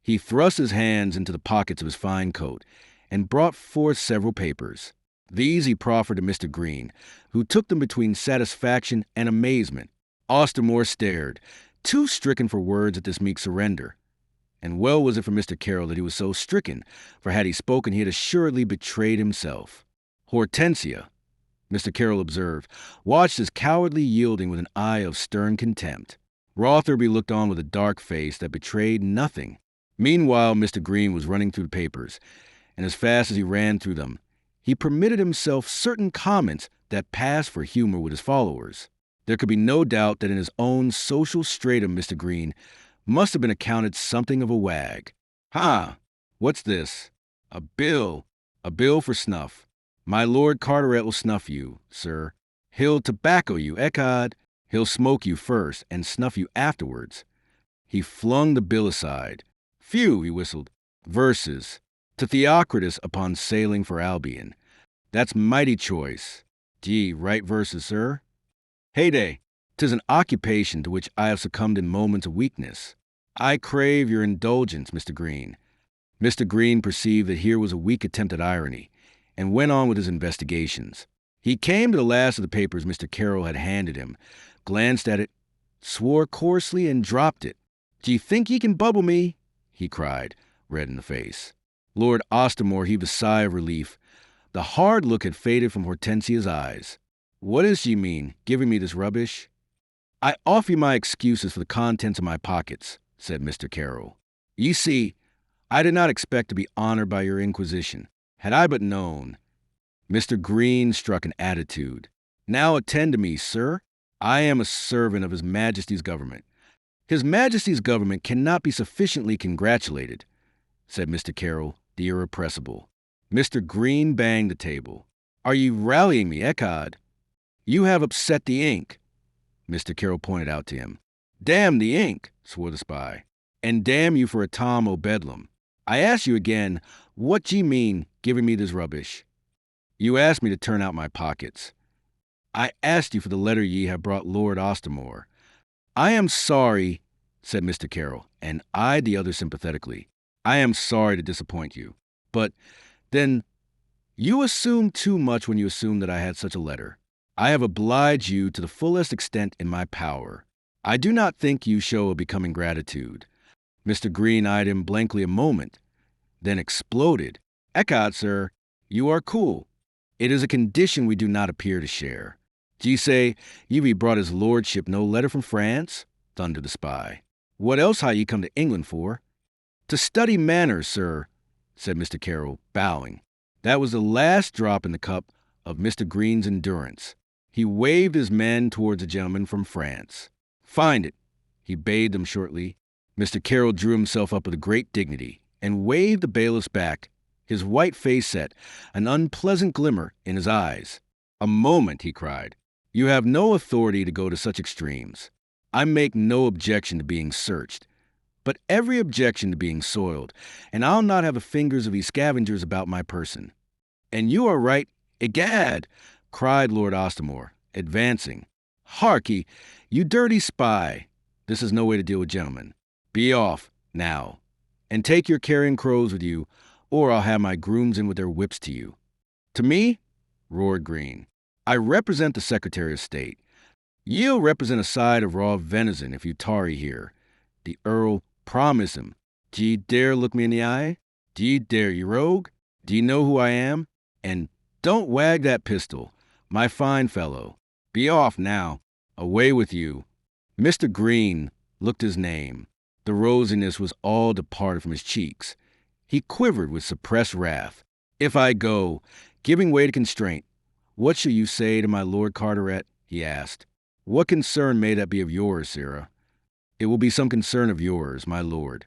He thrust his hands into the pockets of his fine coat and brought forth several papers. These he proffered to Mr. Green, who took them between satisfaction and amazement. Ostermore stared, too stricken for words at this meek surrender. And well was it for Mr. Carroll that he was so stricken, for had he spoken he had assuredly betrayed himself. Hortensia, Mr. Carroll observed, watched his cowardly yielding with an eye of stern contempt. Rotherby looked on with a dark face that betrayed nothing. Meanwhile, Mr. Green was running through the papers, and as fast as he ran through them, he permitted himself certain comments that passed for humor with his followers. There could be no doubt that in his own social stratum Mr. Green must have been accounted something of a wag. "Ha! What's this? A bill. A bill for snuff. My Lord Carteret will snuff you, sir. He'll tobacco you, ecod. He'll smoke you first and snuff you afterwards." He flung the bill aside. "Phew," he whistled. "Verses. To Theocritus upon sailing for Albion. That's mighty choice. Gee, write verses, sir? Heyday. 'Tis an occupation to which I have succumbed in moments of weakness. I crave your indulgence, Mr. Green." Mr. Green perceived that here was a weak attempt at irony, and went on with his investigations. He came to the last of the papers Mr. Carroll had handed him, glanced at it, swore coarsely, and dropped it. "D'ye think ye can bubble me?" he cried, red in the face. Lord Ostermore heaved a sigh of relief. The hard look had faded from Hortensia's eyes. "What does ye mean, giving me this rubbish?" "I offer you my excuses for the contents of my pockets," said Mr. Carroll. "Ye see, I did not expect to be honored by your inquisition. Had I but known—" Mr. Green struck an attitude. "Now attend to me, sir. I am a servant of His Majesty's government." "His Majesty's government cannot be sufficiently congratulated," said Mr. Carroll, the irrepressible. Mr. Green banged the table. "Are ye rallying me, ecod? You have upset the ink," Mr. Carroll pointed out to him. "Damn the ink," swore the spy. "And damn you for a Tom O'Bedlam. I ask you again, what ye mean, giving me this rubbish?" "You asked me to turn out my pockets." "I asked you for the letter ye have brought Lord Ostermore." "I am sorry," said Mr. Carroll, and eyed the other sympathetically. "I am sorry to disappoint you. But, then, you assumed too much when you assumed that I had such a letter. I have obliged you to the fullest extent in my power. I do not think you show a becoming gratitude." Mr. Green eyed him blankly a moment, then exploded. "Ecod, sir, you are cool. It is a condition we do not appear to share. D'ye say you've brought his lordship no letter from France?" thundered the spy. "What else ha ye come to England for?" "To study manners, sir," said Mr. Carroll, bowing. That was the last drop in the cup of Mr. Green's endurance. He waved his men towards a gentleman from France. "Find it," he bade them shortly. Mr. Carroll drew himself up with a great dignity and waved the bailiffs back, his white face set, an unpleasant glimmer in his eyes. "A moment," he cried. "You have no authority to go to such extremes. I make no objection to being searched, but every objection to being soiled, and I'll not have the fingers of these scavengers about my person." "And you are right, egad!" cried Lord Ostermore, advancing. "Harkee, you dirty spy! This is no way to deal with gentlemen. Be off, now, and take your carrion crows with you, or I'll have my grooms in with their whips to you." "To me?" roared Green. "I represent the Secretary of State. Ye'll represent a side of raw venison if you tarry here. The Earl promised him. D'ye dare look me in the eye? D'ye dare, you rogue? Do you know who I am? And don't wag that pistol, my fine fellow. Be off now. Away with you. Mr. Green looked his name. The rosiness was all departed from his cheeks. He quivered with suppressed wrath. If I go, giving way to constraint, what shall you say to my Lord Carteret? He asked. What concern may that be of yours, sirrah? It will be some concern of yours, my lord.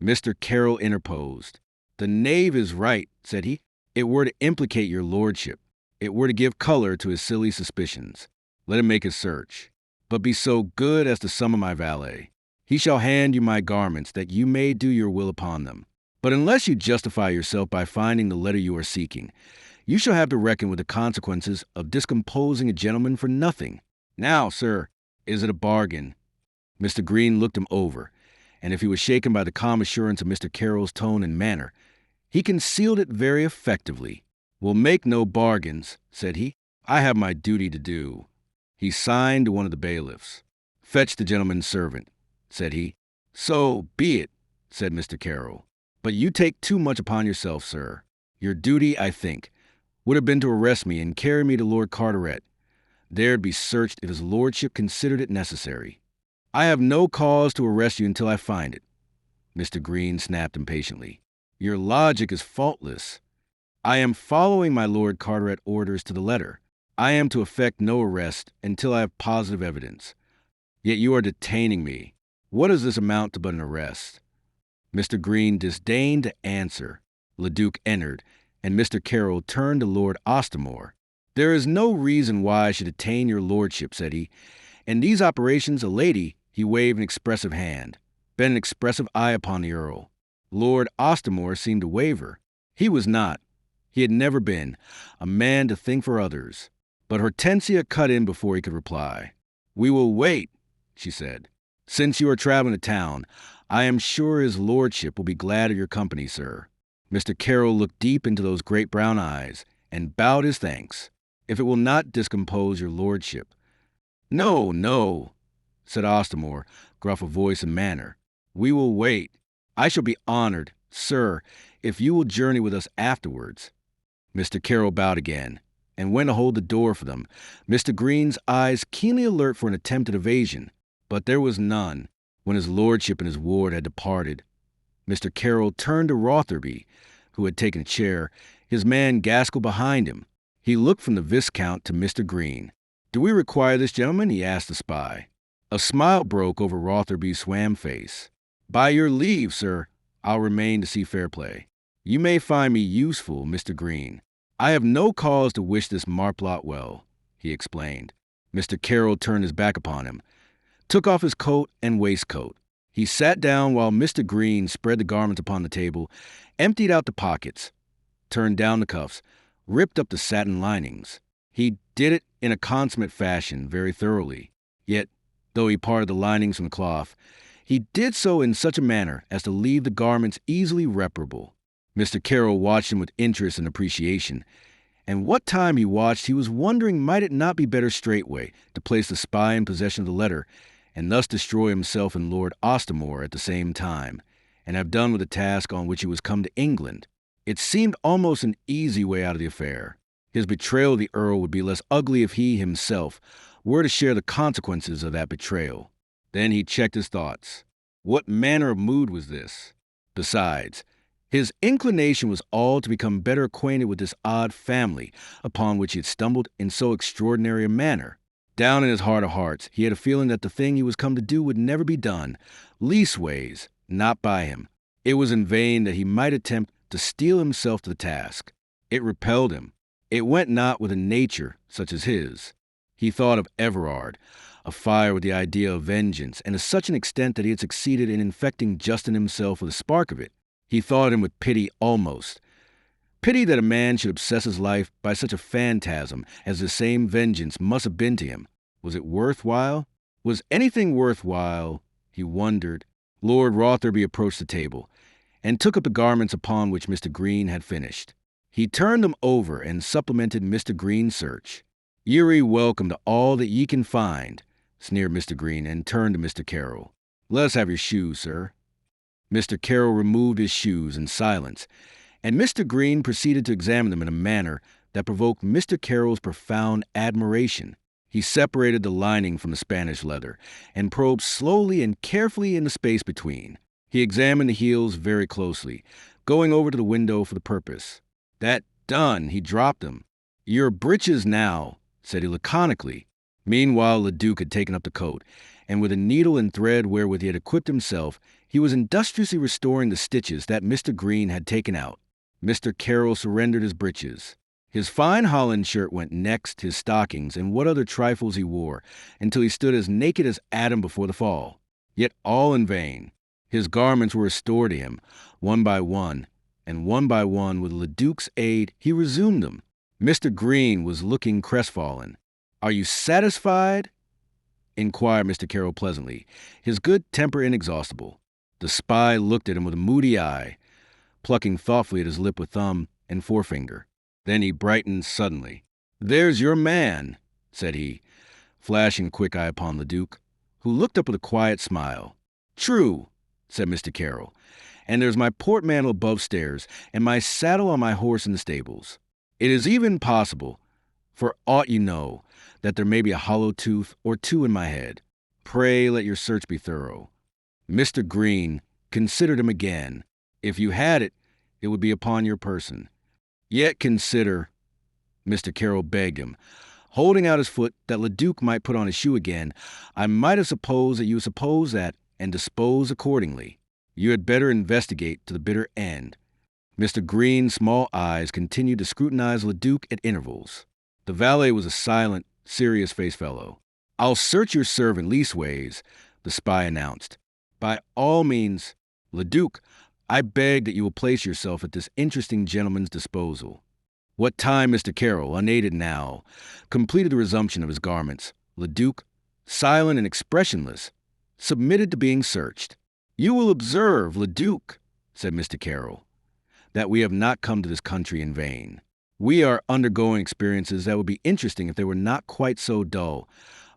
Mr. Carroll interposed. The knave is right, said he. It were to implicate your lordship. It were to give color to his silly suspicions. Let him make his search. But be so good as to summon my valet. He shall hand you my garments, that you may do your will upon them. But unless you justify yourself by finding the letter you are seeking, you shall have to reckon with the consequences of discomposing a gentleman for nothing. Now, sir, is it a bargain? Mr. Green looked him over, and if he was shaken by the calm assurance of Mr. Carroll's tone and manner, he concealed it very effectively. We'll make no bargains, said he. I have my duty to do. He signed to one of the bailiffs. Fetch the gentleman's servant, said he. So be it, said Mr. Carroll. But you take too much upon yourself, sir. Your duty, I think, would have been to arrest me and carry me to Lord Carteret. There'd be searched if his lordship considered it necessary. I have no cause to arrest you until I find it. Mr. Green snapped impatiently. Your logic is faultless. I am following my Lord Carteret orders to the letter. I am to effect no arrest until I have positive evidence. Yet you are detaining me. What does this amount to but an arrest? Mr. Green disdained to answer. Leduc entered, and Mr. Carroll turned to Lord Ostermore. There is no reason why I should detain your lordship, said he. In these operations, a lady, he waved an expressive hand, bent an expressive eye upon the Earl. Lord Ostermore seemed to waver. He was not. He had never been a man to think for others. But Hortensia cut in before he could reply. We will wait, she said. Since you are traveling to town, I am sure his lordship will be glad of your company, sir. Mr. Carroll looked deep into those great brown eyes and bowed his thanks. If it will not discompose your lordship. No, no, said Ostermore, gruff of voice and manner. We will wait. I shall be honored, sir, if you will journey with us afterwards. Mr. Carroll bowed again and went to hold the door for them, Mr. Green's eyes keenly alert for an attempted evasion. But there was none when his lordship and his ward had departed. Mr. Carroll turned to Rotherby, who had taken a chair, his man Gaskell behind him. He looked from the Viscount to Mr. Green. Do we require this gentleman? He asked the spy. A smile broke over Rotherby's swam face. By your leave, sir, I'll remain to see fair play. You may find me useful, Mr. Green. I have no cause to wish this marplot well, he explained. Mr. Carroll turned his back upon him, took off his coat and waistcoat. He sat down while Mr. Green spread the garments upon the table, emptied out the pockets, turned down the cuffs, ripped up the satin linings. He did it in a consummate fashion, very thoroughly. Yet, though he parted the linings from the cloth, he did so in such a manner as to leave the garments easily reparable. Mr. Carroll watched him with interest and appreciation, and what time he watched he was wondering might it not be better straightway to place the spy in possession of the letter, and thus destroy himself and Lord Ostermore at the same time, and have done with the task on which he was come to England. It seemed almost an easy way out of the affair. His betrayal of the Earl would be less ugly if he himself were to share the consequences of that betrayal. Then he checked his thoughts. What manner of mood was this? Besides, his inclination was all to become better acquainted with this odd family upon which he had stumbled in so extraordinary a manner. Down in his heart of hearts, he had a feeling that the thing he was come to do would never be done, leastways, not by him. It was in vain that he might attempt to steel himself to the task. It repelled him. It went not with a nature such as his. He thought of Everard, afire with the idea of vengeance, and to such an extent that he had succeeded in infecting Justin himself with a spark of it. He thought him with pity almost. Pity that a man should obsess his life by such a phantasm as the same vengeance must have been to him. Was it worthwhile? Was anything worthwhile? He wondered. Lord Rotherby approached the table and took up the garments upon which Mr. Green had finished. He turned them over and supplemented Mr. Green's search. Ye're welcome to all that ye can find, sneered Mr. Green, and turned to Mr. Carroll. Let us have your shoes, sir." Mr. Carroll removed his shoes in silence, and Mr. Green proceeded to examine them in a manner that provoked Mr. Carroll's profound admiration. He separated the lining from the Spanish leather and probed slowly and carefully in the space between. He examined the heels very closely, going over to the window for the purpose. That done, he dropped them. "Your breeches now," said he laconically. Meanwhile, Leduc had taken up the coat, and with a needle and thread wherewith he had equipped himself, he was industriously restoring the stitches that Mr. Green had taken out. Mr. Carroll surrendered his breeches. His fine holland shirt went next, his stockings, and what other trifles he wore, until he stood as naked as Adam before the fall. Yet all in vain. His garments were restored to him, one by one, and one by one, with Leduc's aid, he resumed them. Mr. Green was looking crestfallen. "Are you satisfied?" inquired Mr. Carroll pleasantly, his good temper inexhaustible. The spy looked at him with a moody eye, plucking thoughtfully at his lip with thumb and forefinger. Then he brightened suddenly. "There's your man," said he, flashing a quick eye upon Leduc, who looked up with a quiet smile. "True," said Mr. Carroll, "and there's my portmanteau above stairs, and my saddle on my horse in the stables. It is even possible, for aught you know, that there may be a hollow tooth or two in my head. Pray let your search be thorough." Mr. Green considered him again. "If you had it, it would be upon your person. Yet consider," Mr. Carroll begged him, holding out his foot that Leduc might put on his shoe again. "I might have supposed that you suppose that, and dispose accordingly. You had better investigate to the bitter end." Mr. Green's small eyes continued to scrutinize Leduc at intervals. The valet was a silent, serious-faced fellow. "I'll search your servant leastways," the spy announced. "By all means, Leduc, I beg that you will place yourself at this interesting gentleman's disposal." What time Mr. Carroll, unaided now, completed the resumption of his garments, Leduc, silent and expressionless, submitted to being searched. "You will observe, Leduc," said Mr. Carroll, "that we have not come to this country in vain. We are undergoing experiences that would be interesting if they were not quite so dull,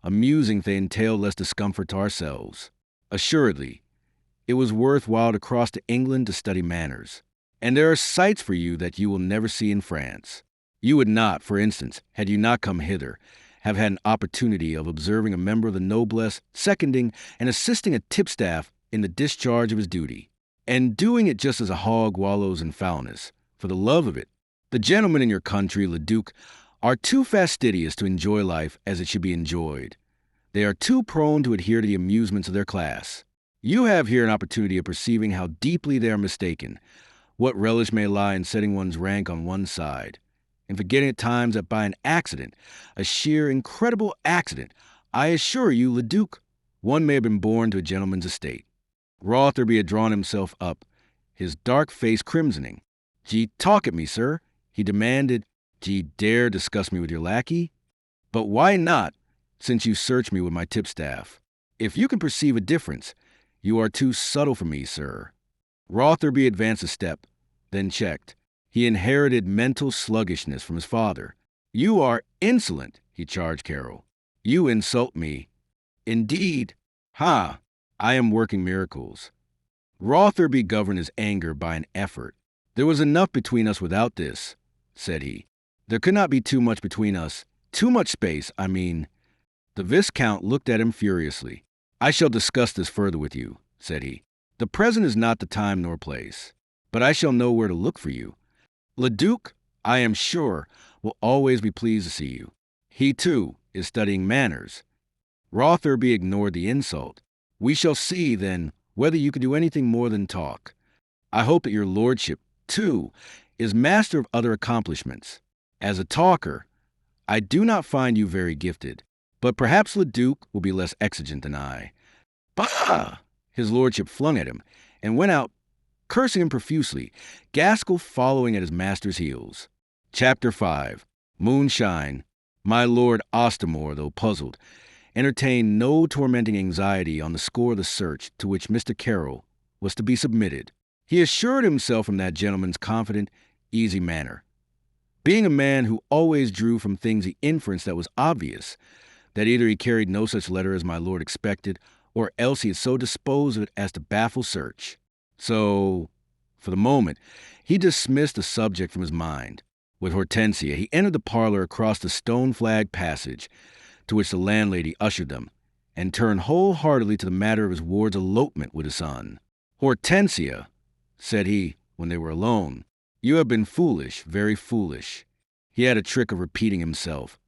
amusing if they entailed less discomfort to ourselves. Assuredly, it was worth while to cross to England to study manners. And there are sights for you that you will never see in France. You would not, for instance, had you not come hither, have had an opportunity of observing a member of the noblesse seconding and assisting a tipstaff in the discharge of his duty, and doing it just as a hog wallows in foulness, for the love of it. The gentlemen in your country, Leduc, are too fastidious to enjoy life as it should be enjoyed. They are too prone to adhere to the amusements of their class. You have here an opportunity of perceiving how deeply they are mistaken, what relish may lie in setting one's rank on one side, and forgetting at times that by an accident, a sheer incredible accident, I assure you, Leduc, one may have been born to a gentleman's estate." Rotherby had drawn himself up, his dark face crimsoning. "D'ye talk at me, sir?" he demanded. "D'ye dare discuss me with your lackey? But why not, since you search me with my tipstaff? If you can perceive a difference, you are too subtle for me, sir." Rotherby advanced a step, then checked. He inherited mental sluggishness from his father. "You are insolent," he charged Carroll. "You insult me." "Indeed? Ha! I am working miracles." Rotherby governed his anger by an effort. "There was enough between us without this," said he. "There could not be too much between us. Too much space, I mean." The Viscount looked at him furiously. "I shall discuss this further with you," said he. "The present is not the time nor place, but I shall know where to look for you. Leduc, I am sure, will always be pleased to see you. He, too, is studying manners." Rotherby ignored the insult. "We shall see, then, whether you can do anything more than talk. I hope that your lordship, too, is master of other accomplishments. As a talker, I do not find you very gifted, but perhaps Leduc will be less exigent than I." "Bah!" his lordship flung at him, and went out, cursing him profusely, Gaskell following at his master's heels. Chapter 5. Moonshine. My Lord Ostermore, though puzzled, entertained no tormenting anxiety on the score of the search to which Mr. Carroll was to be submitted. He assured himself from that gentleman's confident, easy manner, being a man who always drew from things the inference that was obvious, that either he carried no such letter as my lord expected, or else he is so disposed of it as to baffle search. So, for the moment, he dismissed the subject from his mind. With Hortensia, he entered the parlor across the stone-flagged passage, to which the landlady ushered them, and turned wholeheartedly to the matter of his ward's elopement with his son. "Hortensia," said he, when they were alone, "you have been foolish, very foolish." He had a trick of repeating himself,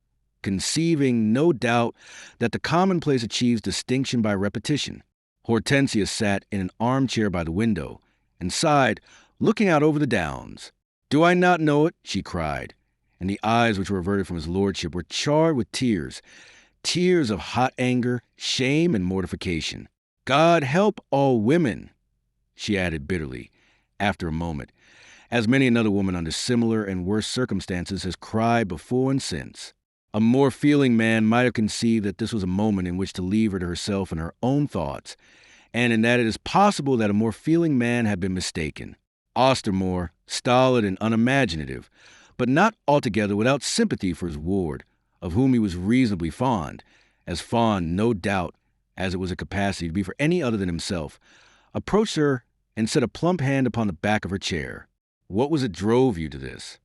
conceiving, no doubt, that the commonplace achieves distinction by repetition. Hortensia sat in an armchair by the window and sighed, looking out over the downs. "Do I not know it?" she cried, and the eyes which were averted from his lordship were charged with tears, tears of hot anger, shame, and mortification. "God help all women," she added bitterly, after a moment, as many another woman under similar and worse circumstances has cried before and since. A more feeling man might have conceived that this was a moment in which to leave her to herself and her own thoughts, and in that it is possible that a more feeling man had been mistaken. Ostermore, stolid and unimaginative, but not altogether without sympathy for his ward, of whom he was reasonably fond, as fond, no doubt, as it was a capacity to be for any other than himself, approached her and set a plump hand upon the back of her chair. "What was it drove you to this?"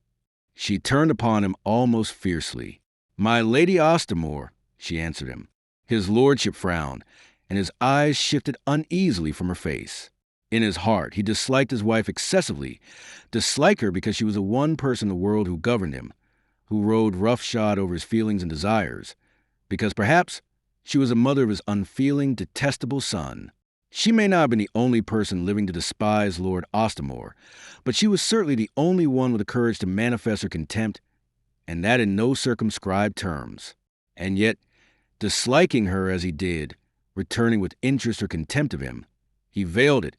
She turned upon him almost fiercely. "My Lady Ostermore," she answered him. His lordship frowned, and his eyes shifted uneasily from her face. In his heart, he disliked his wife excessively, disliked her because she was the one person in the world who governed him, who rode roughshod over his feelings and desires, because perhaps she was the mother of his unfeeling, detestable son. She may not have been the only person living to despise Lord Ostermore, but she was certainly the only one with the courage to manifest her contempt, and that in no circumscribed terms. And yet, disliking her as he did, returning with interest or contempt of him, he veiled it,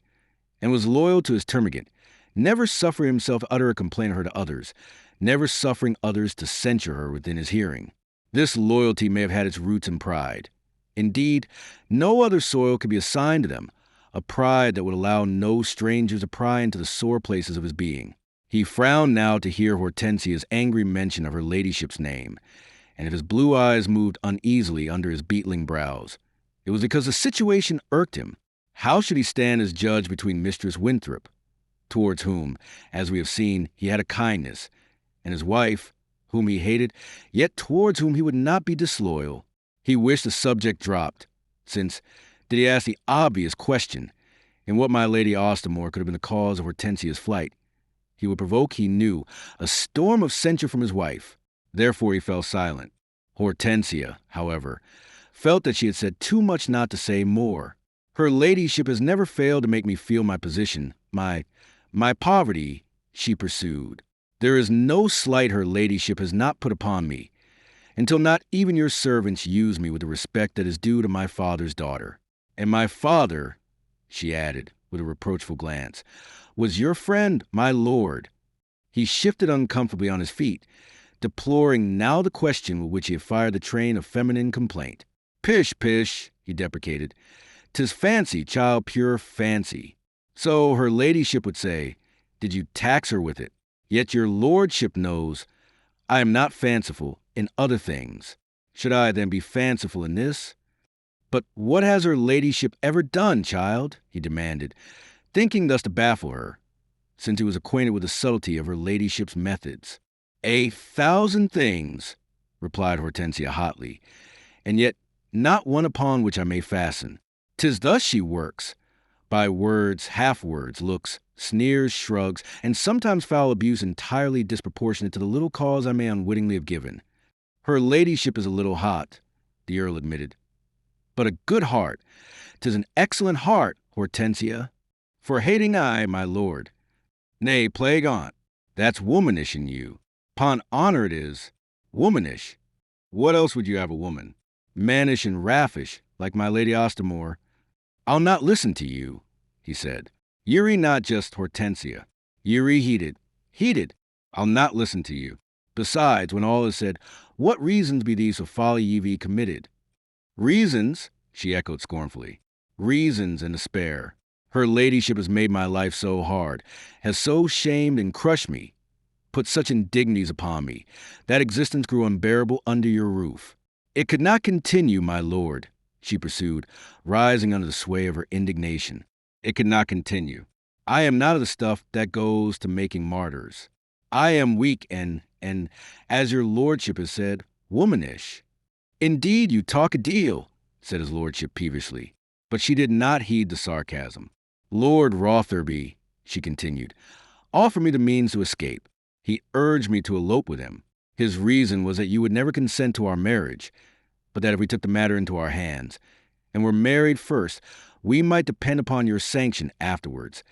and was loyal to his termagant, never suffering himself to utter a complaint of her to others, never suffering others to censure her within his hearing. This loyalty may have had its roots in pride. Indeed, no other soil could be assigned to them, a pride that would allow no strangers to pry into the sore places of his being. He frowned now to hear Hortensia's angry mention of her ladyship's name, and if his blue eyes moved uneasily under his beetling brows, it was because the situation irked him. How should he stand as judge between Mistress Winthrop, towards whom, as we have seen, he had a kindness, and his wife, whom he hated, yet towards whom he would not be disloyal? He wished the subject dropped, since, did he ask the obvious question, in what my Lady Ostermore could have been the cause of Hortensia's flight, he would provoke, he knew, a storm of censure from his wife. Therefore he fell silent. Hortensia, however, felt that she had said too much not to say more. "Her ladyship has never failed to make me feel my position, my poverty," she pursued. "There is no slight her ladyship has not put upon me, until not even your servants use me with the respect that is due to my father's daughter. And my father," she added, with a reproachful glance, "was your friend, my lord." He shifted uncomfortably on his feet, deploring now the question with which he had fired the train of feminine complaint. "Pish, pish," he deprecated. "'Tis fancy, child, pure fancy. So her ladyship would say, did you tax her with it? Yet your lordship knows I am not fanciful in other things. Should I then be fanciful in this? But what has her ladyship ever done, child?" he demanded, thinking thus to baffle her, since he was acquainted with the subtlety of her ladyship's methods. "A thousand things," replied Hortensia hotly, "and yet not one upon which I may fasten. 'Tis thus she works, by words, half-words, looks, sneers, shrugs, and sometimes foul abuse entirely disproportionate to the little cause I may unwittingly have given. Her ladyship is a little hot," the Earl admitted, "but a good heart. 'Tis an excellent heart, Hortensia. For hating I, my lord. Nay, plague on't, that's womanish in you. 'Pon honor it is. Womanish. What else would you have a woman? Mannish and raffish, like my Lady Ostermore. I'll not listen to you," he said. "Yeri not just Hortensia. Yeri heated. Heated. I'll not listen to you. Besides, when all is said, what reasons be these for folly ye be committed?" "Reasons," she echoed scornfully. "Reasons and to spare. Her ladyship has made my life so hard, has so shamed and crushed me, put such indignities upon me, that existence grew unbearable under your roof. It could not continue, my lord," she pursued, rising under the sway of her indignation. It could not continue. I am not of the stuff that goes to making martyrs. I am weak and, as your lordship has said, womanish. Indeed, you talk a deal, said his lordship peevishly. But she did not heed the sarcasm. Lord Rotherby, she continued, offered me the means to escape. He urged me to elope with him. His reason was that you would never consent to our marriage, but that if we took the matter into our hands, and were married first, we might depend upon your sanction afterwards,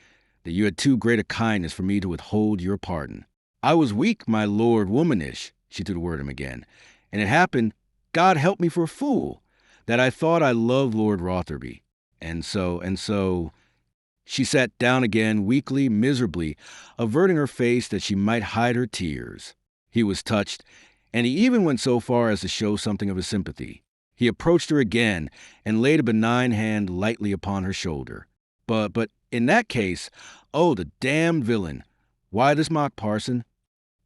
that you had too great a kindness for me to withhold your pardon. I was weak, my lord, womanish, she threw the word at him again, and it happened, God help me for a fool, that I thought I loved Lord Rotherby. And so, she sat down again, weakly, miserably, averting her face that she might hide her tears. He was touched, and he even went so far as to show something of his sympathy. He approached her again and laid a benign hand lightly upon her shoulder. But in that case, oh, the damned villain! Why this mock parson?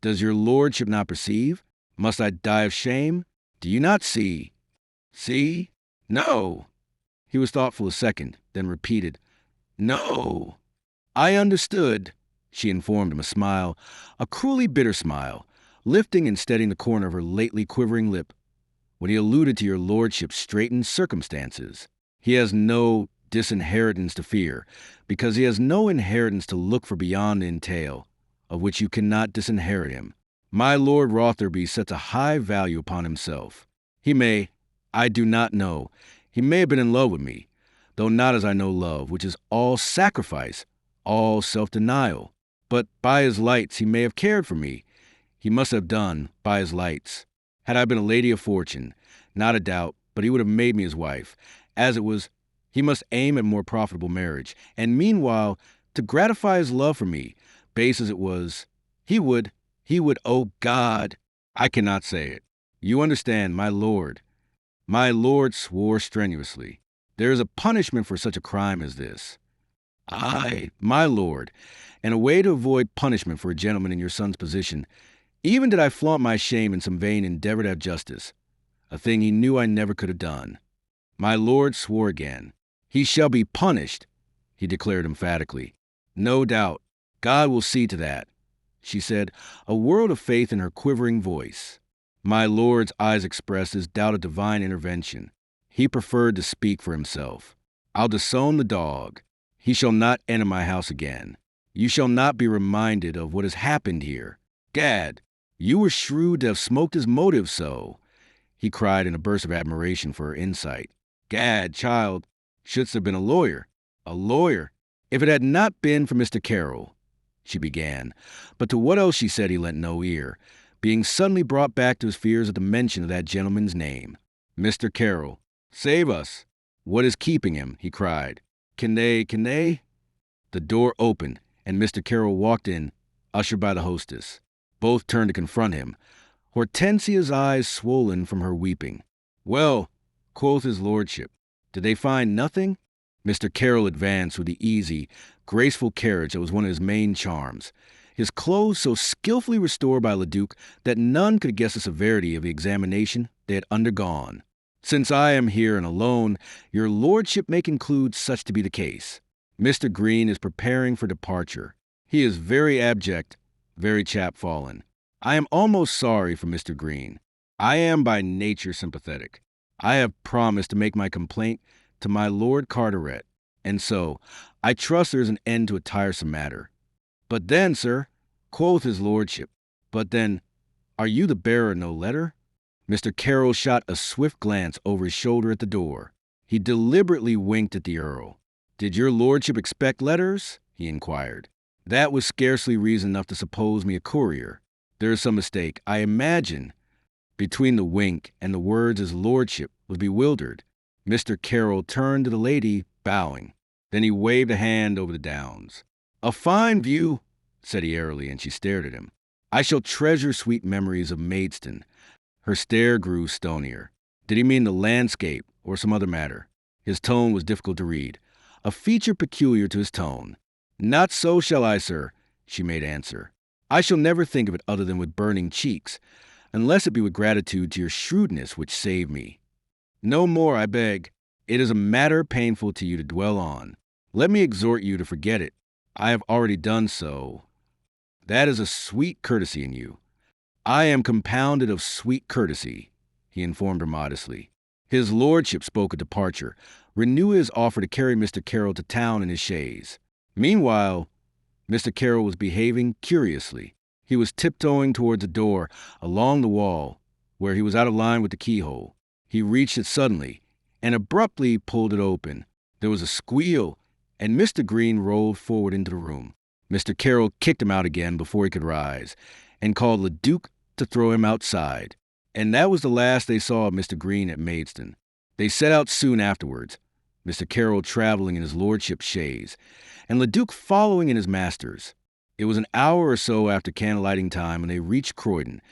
Does your lordship not perceive? Must I die of shame? Do you not see? See? No. He was thoughtful a second, then repeated, No. I understood, she informed him, a smile, a cruelly bitter smile, lifting and steadying the corner of her lately quivering lip, when he alluded to your lordship's straitened circumstances. He has no disinheritance to fear, because he has no inheritance to look for beyond the entail, of which you cannot disinherit him. My Lord Rotherby sets a high value upon himself. He may, I do not know, he may have been in love with me, though not as I know love, which is all sacrifice, all self-denial. But by his lights he may have cared for me. He must have done, by his lights. Had I been a lady of fortune, not a doubt, but he would have made me his wife. As it was, he must aim at more profitable marriage, and meanwhile, to gratify his love for me, base as it was, he would, oh God, I cannot say it. You understand, my lord. My lord swore strenuously. There is a punishment for such a crime as this. Aye, my lord, and a way to avoid punishment for a gentleman in your son's position. Even did I flaunt my shame in some vain endeavor to have justice, a thing he knew I never could have done. My lord swore again. He shall be punished, he declared emphatically. No doubt. God will see to that, she said, a world of faith in her quivering voice. My lord's eyes expressed his doubt of divine intervention. He preferred to speak for himself. I'll disown the dog. He shall not enter my house again. You shall not be reminded of what has happened here. Gad, you were shrewd to have smoked his motive so, he cried in a burst of admiration for her insight. Gad, child, shouldst have been a lawyer. A lawyer. If it had not been for Mr. Carroll, she began, but to what else she said he lent no ear, being suddenly brought back to his fears at the mention of that gentleman's name. Mr. Carroll, save us. What is keeping him? He cried. Can they? The door opened, and Mr. Carroll walked in, ushered by the hostess. Both turned to confront him, Hortensia's eyes swollen from her weeping. Well, quoth his lordship, did they find nothing? Mr. Carroll advanced with the easy, graceful carriage that was one of his main charms, his clothes so skillfully restored by Leduc that none could guess the severity of the examination they had undergone. Since I am here and alone, your lordship may conclude such to be the case. Mr. Green is preparing for departure. He is very abject, very chapfallen. I am almost sorry for Mr. Green. I am by nature sympathetic. I have promised to make my complaint to my Lord Carteret, and so I trust there is an end to a tiresome matter. But then, sir, quoth his lordship, but then, are you the bearer of no letter? Mr. Carroll shot a swift glance over his shoulder at the door. He deliberately winked at the Earl. Did your lordship expect letters? He inquired. That was scarcely reason enough to suppose me a courier. There is some mistake. I imagine. Between the wink and the words his lordship was bewildered. Mr. Carroll turned to the lady, bowing. Then he waved a hand over the downs. A fine view, said he airily, and she stared at him. I shall treasure sweet memories of Maidstone. Her stare grew stonier. Did he mean the landscape or some other matter? His tone was difficult to read, a feature peculiar to his tone. Not so shall I, sir, she made answer. I shall never think of it other than with burning cheeks, unless it be with gratitude to your shrewdness which saved me. No more, I beg. It is a matter painful to you to dwell on. Let me exhort you to forget it. I have already done so. That is a sweet courtesy in you. I am compounded of sweet courtesy, he informed her modestly. His lordship spoke of departure, renewing his offer to carry Mr. Carroll to town in his chaise. Meanwhile, Mr. Carroll was behaving curiously. He was tiptoeing towards a door along the wall, where he was out of line with the keyhole. He reached it suddenly and abruptly pulled it open. There was a squeal, and Mr. Green rolled forward into the room. Mr. Carroll kicked him out again before he could rise, and called Leduc to throw him outside. And that was the last they saw of Mr. Green at Maidstone. They set out soon afterwards, Mr. Carroll traveling in his lordship's chaise, and Leduc following in his master's. It was an hour or so after candle-lighting time when they reached Croydon,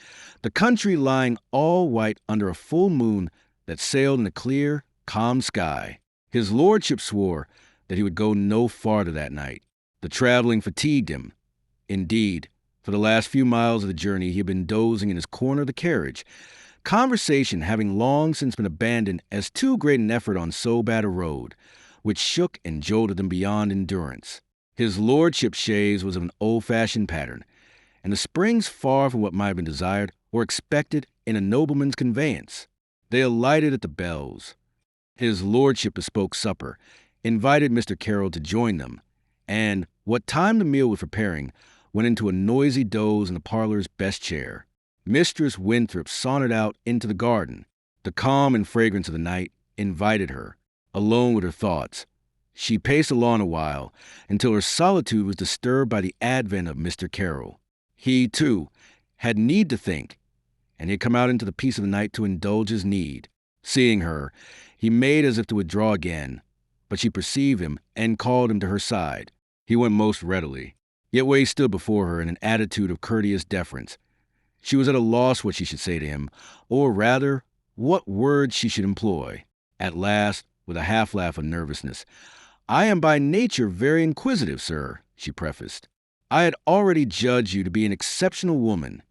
the country lying all white under a full moon that sailed in a clear, calm sky. His lordship swore that he would go no farther that night. The traveling fatigued him. Indeed, for the last few miles of the journey he had been dozing in his corner of the carriage, conversation having long since been abandoned as too great an effort on so bad a road, which shook and jolted him beyond endurance. His lordship's chaise was of an old-fashioned pattern, and the springs far from what might have been desired or expected in a nobleman's conveyance. They alighted at the Bells. His lordship bespoke supper, invited Mr. Carroll to join them, and, what time the meal was preparing, went into a noisy doze in the parlor's best chair. Mistress Winthrop sauntered out into the garden. The calm and fragrance of the night invited her, alone with her thoughts. She paced along a while, until her solitude was disturbed by the advent of Mr. Carroll. He, too, had need to think, and he had come out into the peace of the night to indulge his need. Seeing her, he made as if to withdraw again, but she perceived him and called him to her side. He went most readily, yet where he stood before her in an attitude of courteous deference. She was at a loss what she should say to him, or rather, what words she should employ. At last, with a half-laugh of nervousness, "I am by nature very inquisitive, sir," she prefaced. "I had already judged you to be an exceptional woman,"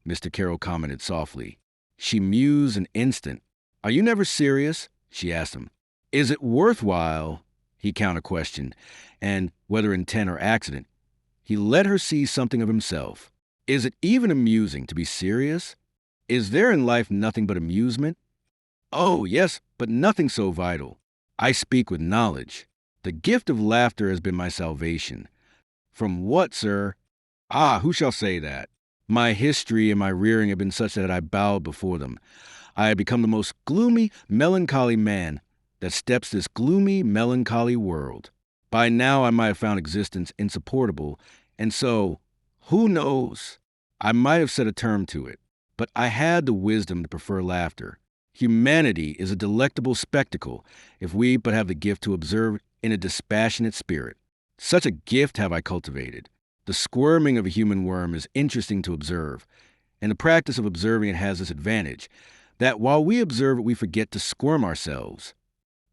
Mr. Carroll commented softly. She mused an instant. "Are you never serious?" she asked him. "Is it worthwhile?" he counter-questioned, and, whether intent or accident, he let her see something of himself. "Is it even amusing to be serious? Is there in life nothing but amusement?" "Oh, yes, but nothing so vital. I speak with knowledge. The gift of laughter has been my salvation." "From what, sir?" "Ah, who shall say that? My history and my rearing have been such that I bowed before them. I have become the most gloomy, melancholy man that steps this gloomy, melancholy world. By now I might have found existence insupportable, and so, who knows, I might have set a term to it. But I had the wisdom to prefer laughter. Humanity is a delectable spectacle if we but have the gift to observe it in a dispassionate spirit. Such a gift have I cultivated. The squirming of a human worm is interesting to observe, and the practice of observing it has this advantage, that while we observe it we forget to squirm ourselves.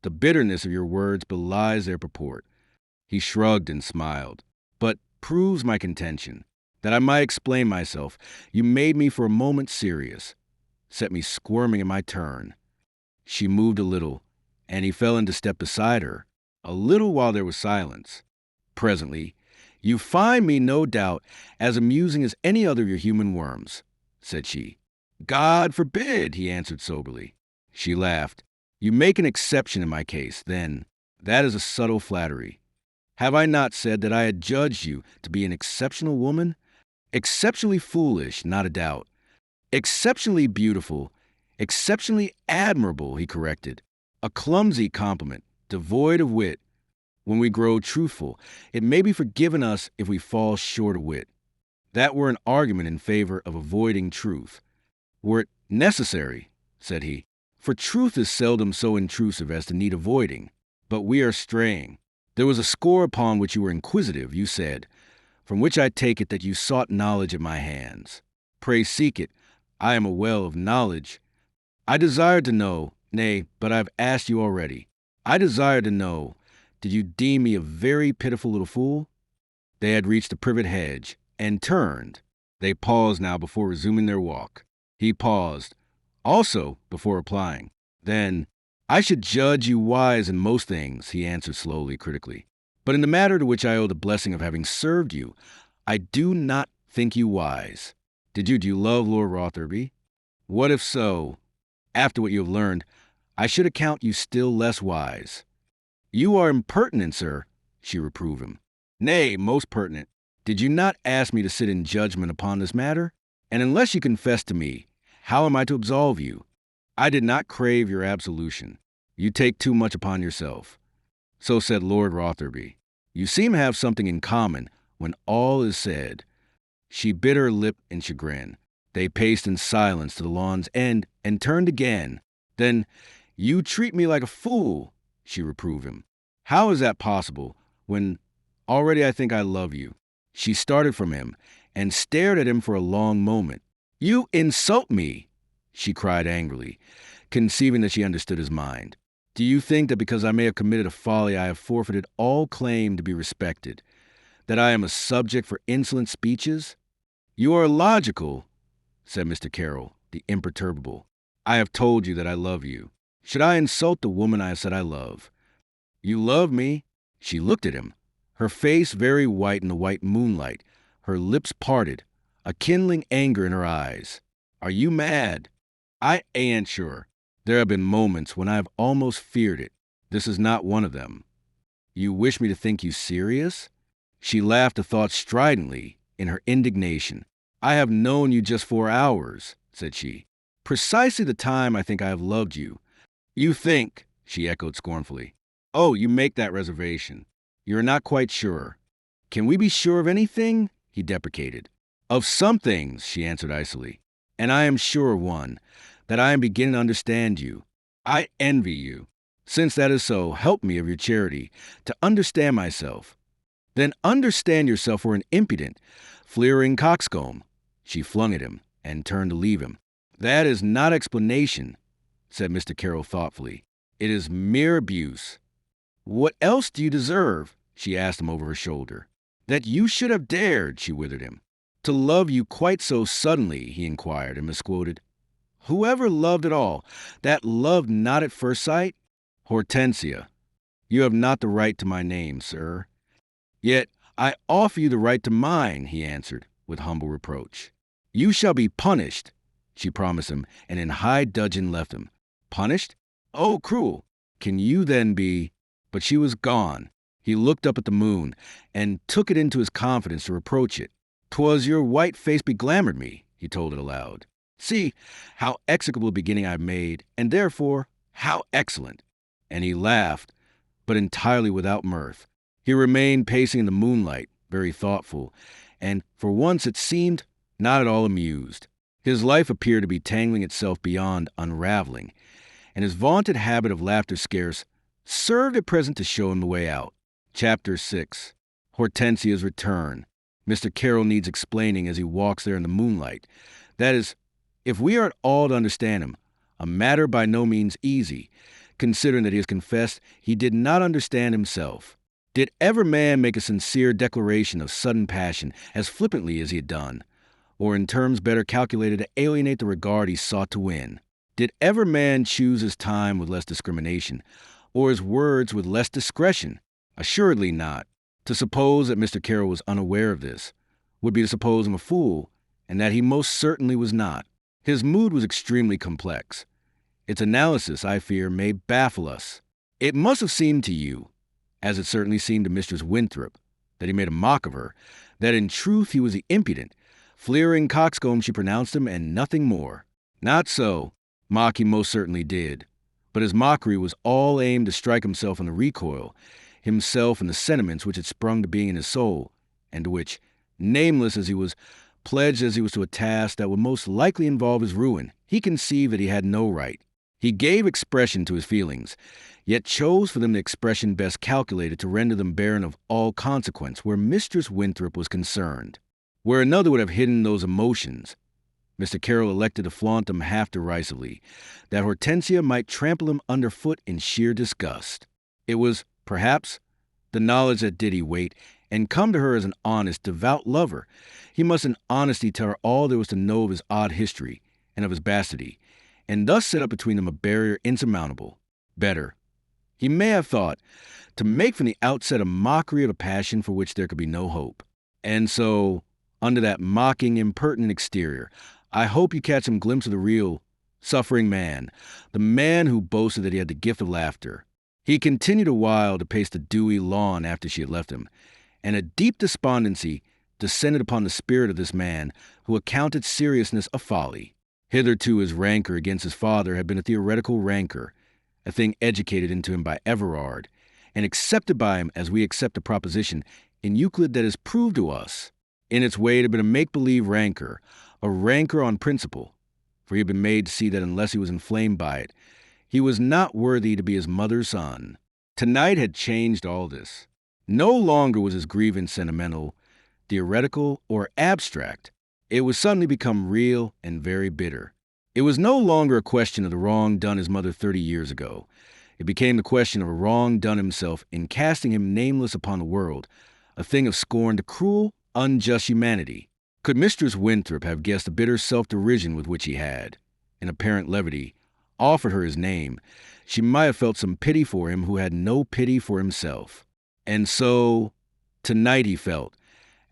The bitterness of your words belies their purport." He shrugged and smiled. "But proves my contention. That I might explain myself, you made me for a moment serious, set me squirming in my turn." She moved a little, and he fell into step beside her. A little while there was silence. Presently, "You find me, no doubt, as amusing as any other of your human worms," said she. "God forbid," he answered soberly. She laughed. "You make an exception in my case, then. That is a subtle flattery. Have I not said that I had judged you to be an exceptional woman? Exceptionally foolish, not a doubt. Exceptionally beautiful, exceptionally admirable," he corrected. "A clumsy compliment, devoid of wit. When we grow truthful, it may be forgiven us if we fall short of wit. That were an argument in favor of avoiding truth. Were it necessary," said he, "for truth is seldom so intrusive as to need avoiding. But we are straying. There was a score upon which you were inquisitive, you said, from which I take it that you sought knowledge at my hands. Pray seek it. I am a well of knowledge. I desired to know, nay, but I have asked you already. I desired to know, did you deem me a very pitiful little fool?" They had reached the privet hedge, and turned. They paused now before resuming their walk. He paused, also, before replying. Then, I should judge you wise in most things, he answered slowly, critically. But in the matter to which I owe the blessing of having served you, I do not think you wise. Do you love Lord Rotherby? What if so, after what you have learned, I should account you still less wise. You are impertinent, sir, she reproved him. Nay, most pertinent. Did you not ask me to sit in judgment upon this matter? And unless you confess to me, how am I to absolve you? I did not crave your absolution. You take too much upon yourself. So said Lord Rotherby. You seem to have something in common when all is said. She bit her lip in chagrin. They paced in silence to the lawn's end and turned again. Then, you treat me like a fool, she reproved him. How is that possible when already I think I love you? She started from him and stared at him for a long moment. You insult me, she cried angrily, conceiving that she understood his mind. Do you think that because I may have committed a folly I have forfeited all claim to be respected, that I am a subject for insolent speeches? You are illogical, said Mr. Carroll, the imperturbable. I have told you that I love you. Should I insult the woman I have said I love? You love me? She looked at him, her face very white in the white moonlight, her lips parted, a kindling anger in her eyes. Are you mad? I ain't sure. There have been moments when I have almost feared it. This is not one of them. You wish me to think you serious? She laughed the thought stridently in her indignation. I have known you just 4 hours, said she. Precisely the time I think I have loved you. You think, she echoed scornfully. Oh, you make that reservation. You are not quite sure. Can we be sure of anything? He deprecated. Of some things, she answered icily. And I am sure of one, that I am beginning to understand you. I envy you. Since that is so, help me of your charity to understand myself. Then understand yourself for an impudent, fleering coxcomb. She flung at him and turned to leave him. That is not explanation, said Mr. Carroll thoughtfully. It is mere abuse. What else do you deserve? She asked him over her shoulder. That you should have dared, she withered him. To love you quite so suddenly, he inquired and misquoted. Whoever loved at all, that loved not at first sight? Hortensia, you have not the right to my name, sir. Yet I offer you the right to mine, he answered, with humble reproach. You shall be punished, she promised him, and in high dudgeon left him. Punished? Oh, cruel! Can you then be— But she was gone. He looked up at the moon, and took it into his confidence to reproach it. 'Twas your white face beglamoured me, he told it aloud. See how execrable a beginning I've made, and therefore how excellent. And he laughed, but entirely without mirth. He remained pacing in the moonlight, very thoughtful, and for once it seemed not at all amused. His life appeared to be tangling itself beyond unraveling, and his vaunted habit of laughter scarce served at present to show him the way out. Chapter 6. Hortensia's Return. Mr. Carroll needs explaining as he walks there in the moonlight. That is, if we are at all to understand him, a matter by no means easy, considering that he has confessed he did not understand himself. Did ever man make a sincere declaration of sudden passion as flippantly as he had done, or in terms better calculated to alienate the regard he sought to win? Did ever man choose his time with less discrimination, or his words with less discretion? Assuredly not. To suppose that Mr. Carroll was unaware of this would be to suppose him a fool, and that he most certainly was not. His mood was extremely complex. Its analysis, I fear, may baffle us. It must have seemed to you, as it certainly seemed to Mistress Winthrop, that he made a mock of her, that in truth he was the impudent, fleering coxcomb she pronounced him, and nothing more. Not so. Mock he most certainly did. But his mockery was all aimed to strike himself in the recoil, himself and the sentiments which had sprung to being in his soul, and to which, nameless as he was, pledged as he was to a task that would most likely involve his ruin, he conceived that he had no right. He gave expression to his feelings, yet chose for them the expression best calculated to render them barren of all consequence where Mistress Winthrop was concerned. Where another would have hidden those emotions, Mr. Carroll elected to flaunt them half derisively, that Hortensia might trample him underfoot in sheer disgust. It was, perhaps, the knowledge that did he wait, and come to her as an honest, devout lover. He must in honesty tell her all there was to know of his odd history, and of his bastardy, and thus set up between them a barrier insurmountable. Better. He may have thought, to make from the outset a mockery of a passion for which there could be no hope. And so, under that mocking, impertinent exterior, I hope you catch some glimpse of the real, suffering man, the man who boasted that he had the gift of laughter. He continued a while to pace the dewy lawn after she had left him, and a deep despondency descended upon the spirit of this man who accounted seriousness a folly. Hitherto his rancor against his father had been a theoretical rancor, a thing educated into him by Everard, and accepted by him as we accept a proposition in Euclid that is proved to us. In its way it had been a make-believe rancor, a rancor on principle, for he had been made to see that unless he was inflamed by it, he was not worthy to be his mother's son. Tonight had changed all this. No longer was his grievance sentimental, theoretical, or abstract. It was suddenly become real and very bitter. It was no longer a question of the wrong done his mother 30 years ago. It became the question of a wrong done himself in casting him nameless upon the world, a thing of scorn to cruel, unjust humanity. Could Mistress Winthrop have guessed the bitter self-derision with which he had, in apparent levity, offered her his name, she might have felt some pity for him who had no pity for himself. And so, tonight he felt,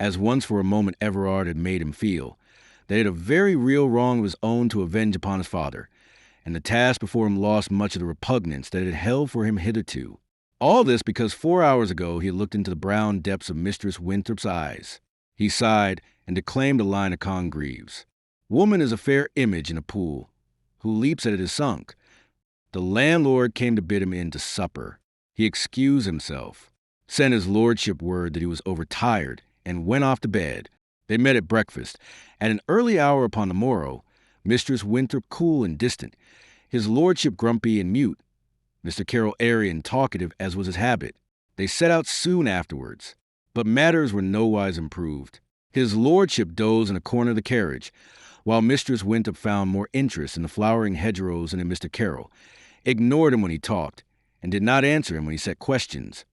as once for a moment Everard had made him feel, that he had a very real wrong of his own to avenge upon his father, and the task before him lost much of the repugnance that it had held for him hitherto. All this because 4 hours ago he had looked into the brown depths of Mistress Winthrop's eyes. He sighed and declaimed a line of Congreve's. Woman is a fair image in a pool, who leaps at it is sunk. The landlord came to bid him in to supper. He excused himself, sent his lordship word that he was overtired, and went off to bed. They met at breakfast. At an early hour upon the morrow, Mistress Winthrop cool and distant, his lordship grumpy and mute, Mr. Carroll airy and talkative as was his habit. They set out soon afterwards, but matters were nowise improved. His lordship dozed in a corner of the carriage, while Mistress Winthrop found more interest in the flowering hedgerows than in Mr. Carroll, ignored him when he talked, and did not answer him when he set questions,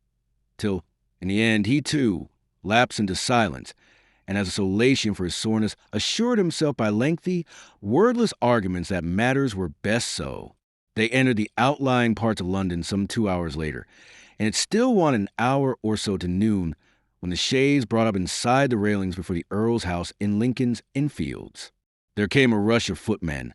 till, in the end, he too lapsed into silence, and as a solation for his soreness, assured himself by lengthy, wordless arguments that matters were best so. They entered the outlying parts of London some 2 hours later, and it still wanted an hour or so to noon when the chaise brought up inside the railings before the Earl's house in Lincoln's Inn Fields. There came a rush of footmen,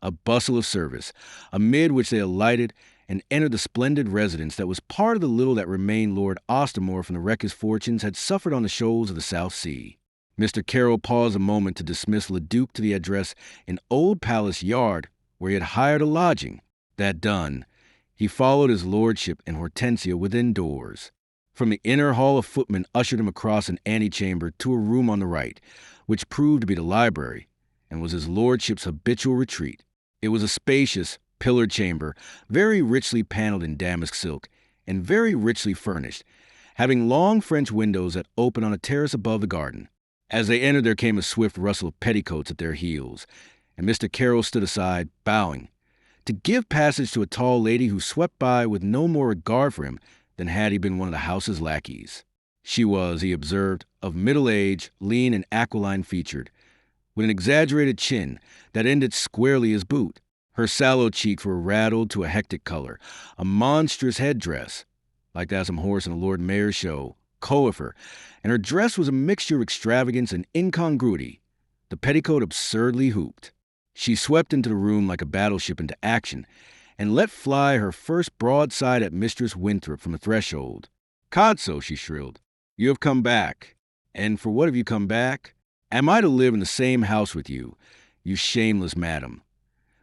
a bustle of service, amid which they alighted and entered the splendid residence that was part of the little that remained Lord Ostermore from the wreck his fortunes had suffered on the shoals of the South Sea. Mr. Carroll paused a moment to dismiss Leduc to the address in Old Palace Yard, where he had hired a lodging. That done, he followed his lordship and Hortensia within doors. From the inner hall a footman ushered him across an antechamber to a room on the right, which proved to be the library, and was his lordship's habitual retreat. It was a spacious, pillared chamber, very richly paneled in damask silk, and very richly furnished, having long French windows that opened on a terrace above the garden. As they entered there came a swift rustle of petticoats at their heels, and Mr. Carroll stood aside, bowing, to give passage to a tall lady who swept by with no more regard for him than had he been one of the house's lackeys. She was, he observed, of middle age, lean and aquiline-featured, with an exaggerated chin that ended squarely as boot. Her sallow cheeks were raddled to a hectic color, a monstrous headdress, like that of some horse in a Lord Mayor's show, coiffure, and her dress was a mixture of extravagance and incongruity, the petticoat absurdly hooped. She swept into the room like a battleship into action, and let fly her first broadside at Mistress Winthrop from the threshold. "Codso," she shrilled, "you have come back. And for what have you come back? Am I to live in the same house with you, you shameless madam,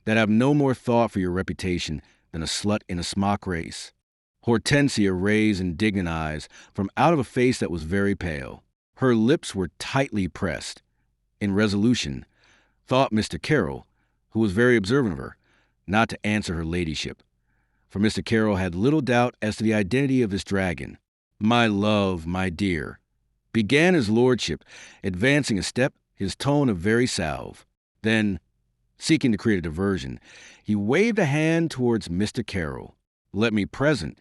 that have no more thought for your reputation than a slut in a smock race?" Hortensia raised indignant eyes from out of a face that was very pale. Her lips were tightly pressed, in resolution, thought Mr. Carroll, who was very observant of her, not to answer her ladyship, for Mr. Carroll had little doubt as to the identity of this dragon. "My love, my dear," began his lordship, advancing a step, his tone a very salve. Then, seeking to create a diversion, he waved a hand towards Mr. Carroll. "Let me present.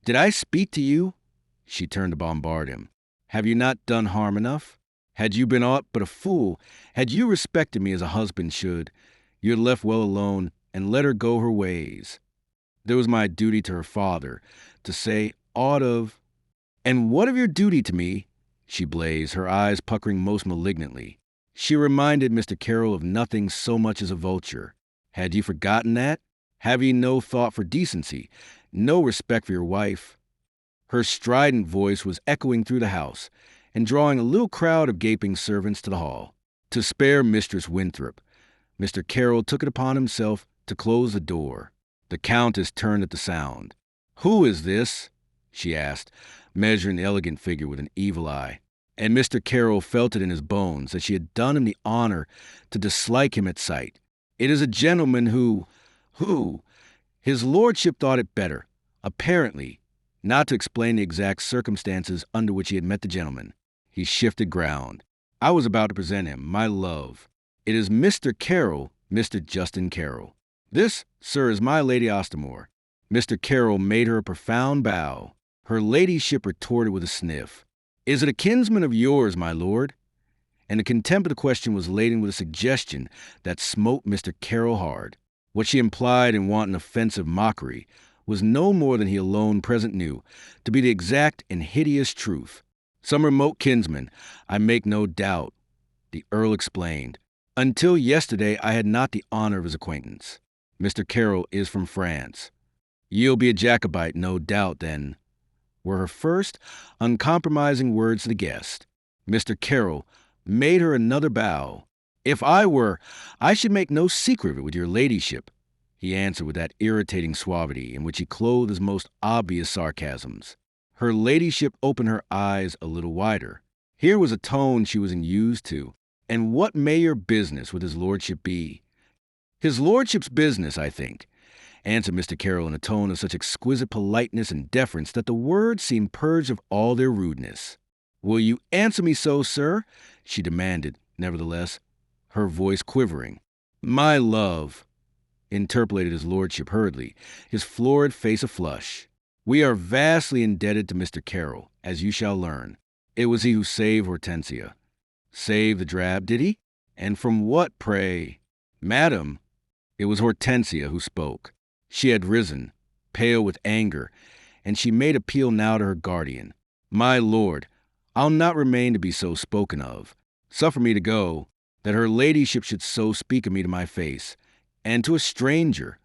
Did I speak to you?" She turned to bombard him. "Have you not done harm enough? Had you been aught but a fool, had you respected me as a husband should, you had left well alone and let her go her ways. There was my duty to her father, to say aught of, "And what of your duty to me?" she blazed, her eyes puckering most malignantly. She reminded Mr. Carroll of nothing so much as a vulture. Had you forgotten that? Have ye no thought for decency, no respect for your wife? Her strident voice was echoing through the house and drawing a little crowd of gaping servants to the hall. To spare Mistress Winthrop, Mr. Carroll took it upon himself to close the door. The Countess turned at the sound. "Who is this?" she asked, measuring the elegant figure with an evil eye. And Mr. Carroll felt it in his bones that she had done him the honor to dislike him at sight. "It is a gentleman who, his lordship thought it better, apparently, not to explain the exact circumstances under which he had met the gentleman." He shifted ground. "I was about to present him, my love. It is Mr. Carroll, Mr. Justin Carroll. This, sir, is my Lady Ostermore." Mr. Carroll made her a profound bow. Her ladyship retorted with a sniff. "Is it a kinsman of yours, my lord?" And the contempt of the question was laden with a suggestion that smote Mr. Carroll hard. What she implied in wanton offensive mockery was no more than he alone present knew to be the exact and hideous truth. "Some remote kinsman, I make no doubt," the Earl explained. "Until yesterday I had not the honor of his acquaintance. Mr. Carroll is from France." "You'll be a Jacobite, no doubt, then," were her first, uncompromising words to the guest. Mr. Carroll made her another bow. "If I were, I should make no secret of it with your ladyship," he answered with that irritating suavity in which he clothed his most obvious sarcasms. Her ladyship opened her eyes a little wider. Here was a tone she wasn't used to. "And what may your business with his lordship be?" "His lordship's business, I think," answered Mr. Carroll in a tone of such exquisite politeness and deference that the words seemed purged of all their rudeness. "Will you answer me so, sir?" she demanded, nevertheless, her voice quivering. "My love," interpolated his lordship hurriedly, his florid face aflush. "We are vastly indebted to Mr. Carroll, as you shall learn. It was he who saved Hortensia." "Saved the drab, did he? And from what, pray?" "Madam," it was Hortensia who spoke. She had risen, pale with anger, and she made appeal now to her guardian. "My lord, I'll not remain to be so spoken of. Suffer me to go, that her ladyship should so speak of me to my face, and to a stranger."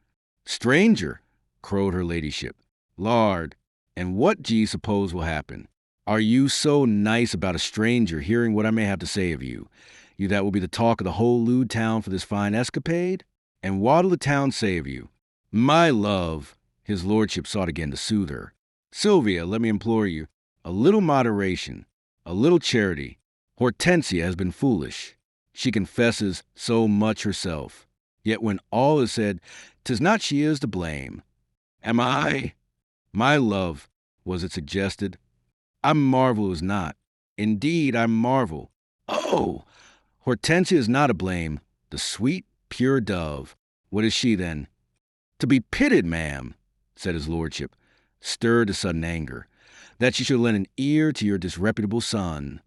"Stranger?" crowed her ladyship. "Lard, and what do ye suppose will happen? Are you so nice about a stranger hearing what I may have to say of you, you that will be the talk of the whole lewd town for this fine escapade? And what'll the town say of you?" "My love," his lordship sought again to soothe her. "Sylvia, let me implore you, a little moderation, a little charity. Hortensia has been foolish. She confesses so much herself. Yet when all is said, 'tis not she is to blame. Am I?" "My love," was it suggested. "I marvel it was not. Indeed, I marvel. Oh! Hortensia is not to blame. The sweet, pure dove. What is she, then?" "To be pitied, ma'am," said his lordship, stirred to sudden anger, "that she should lend an ear to your disreputable son."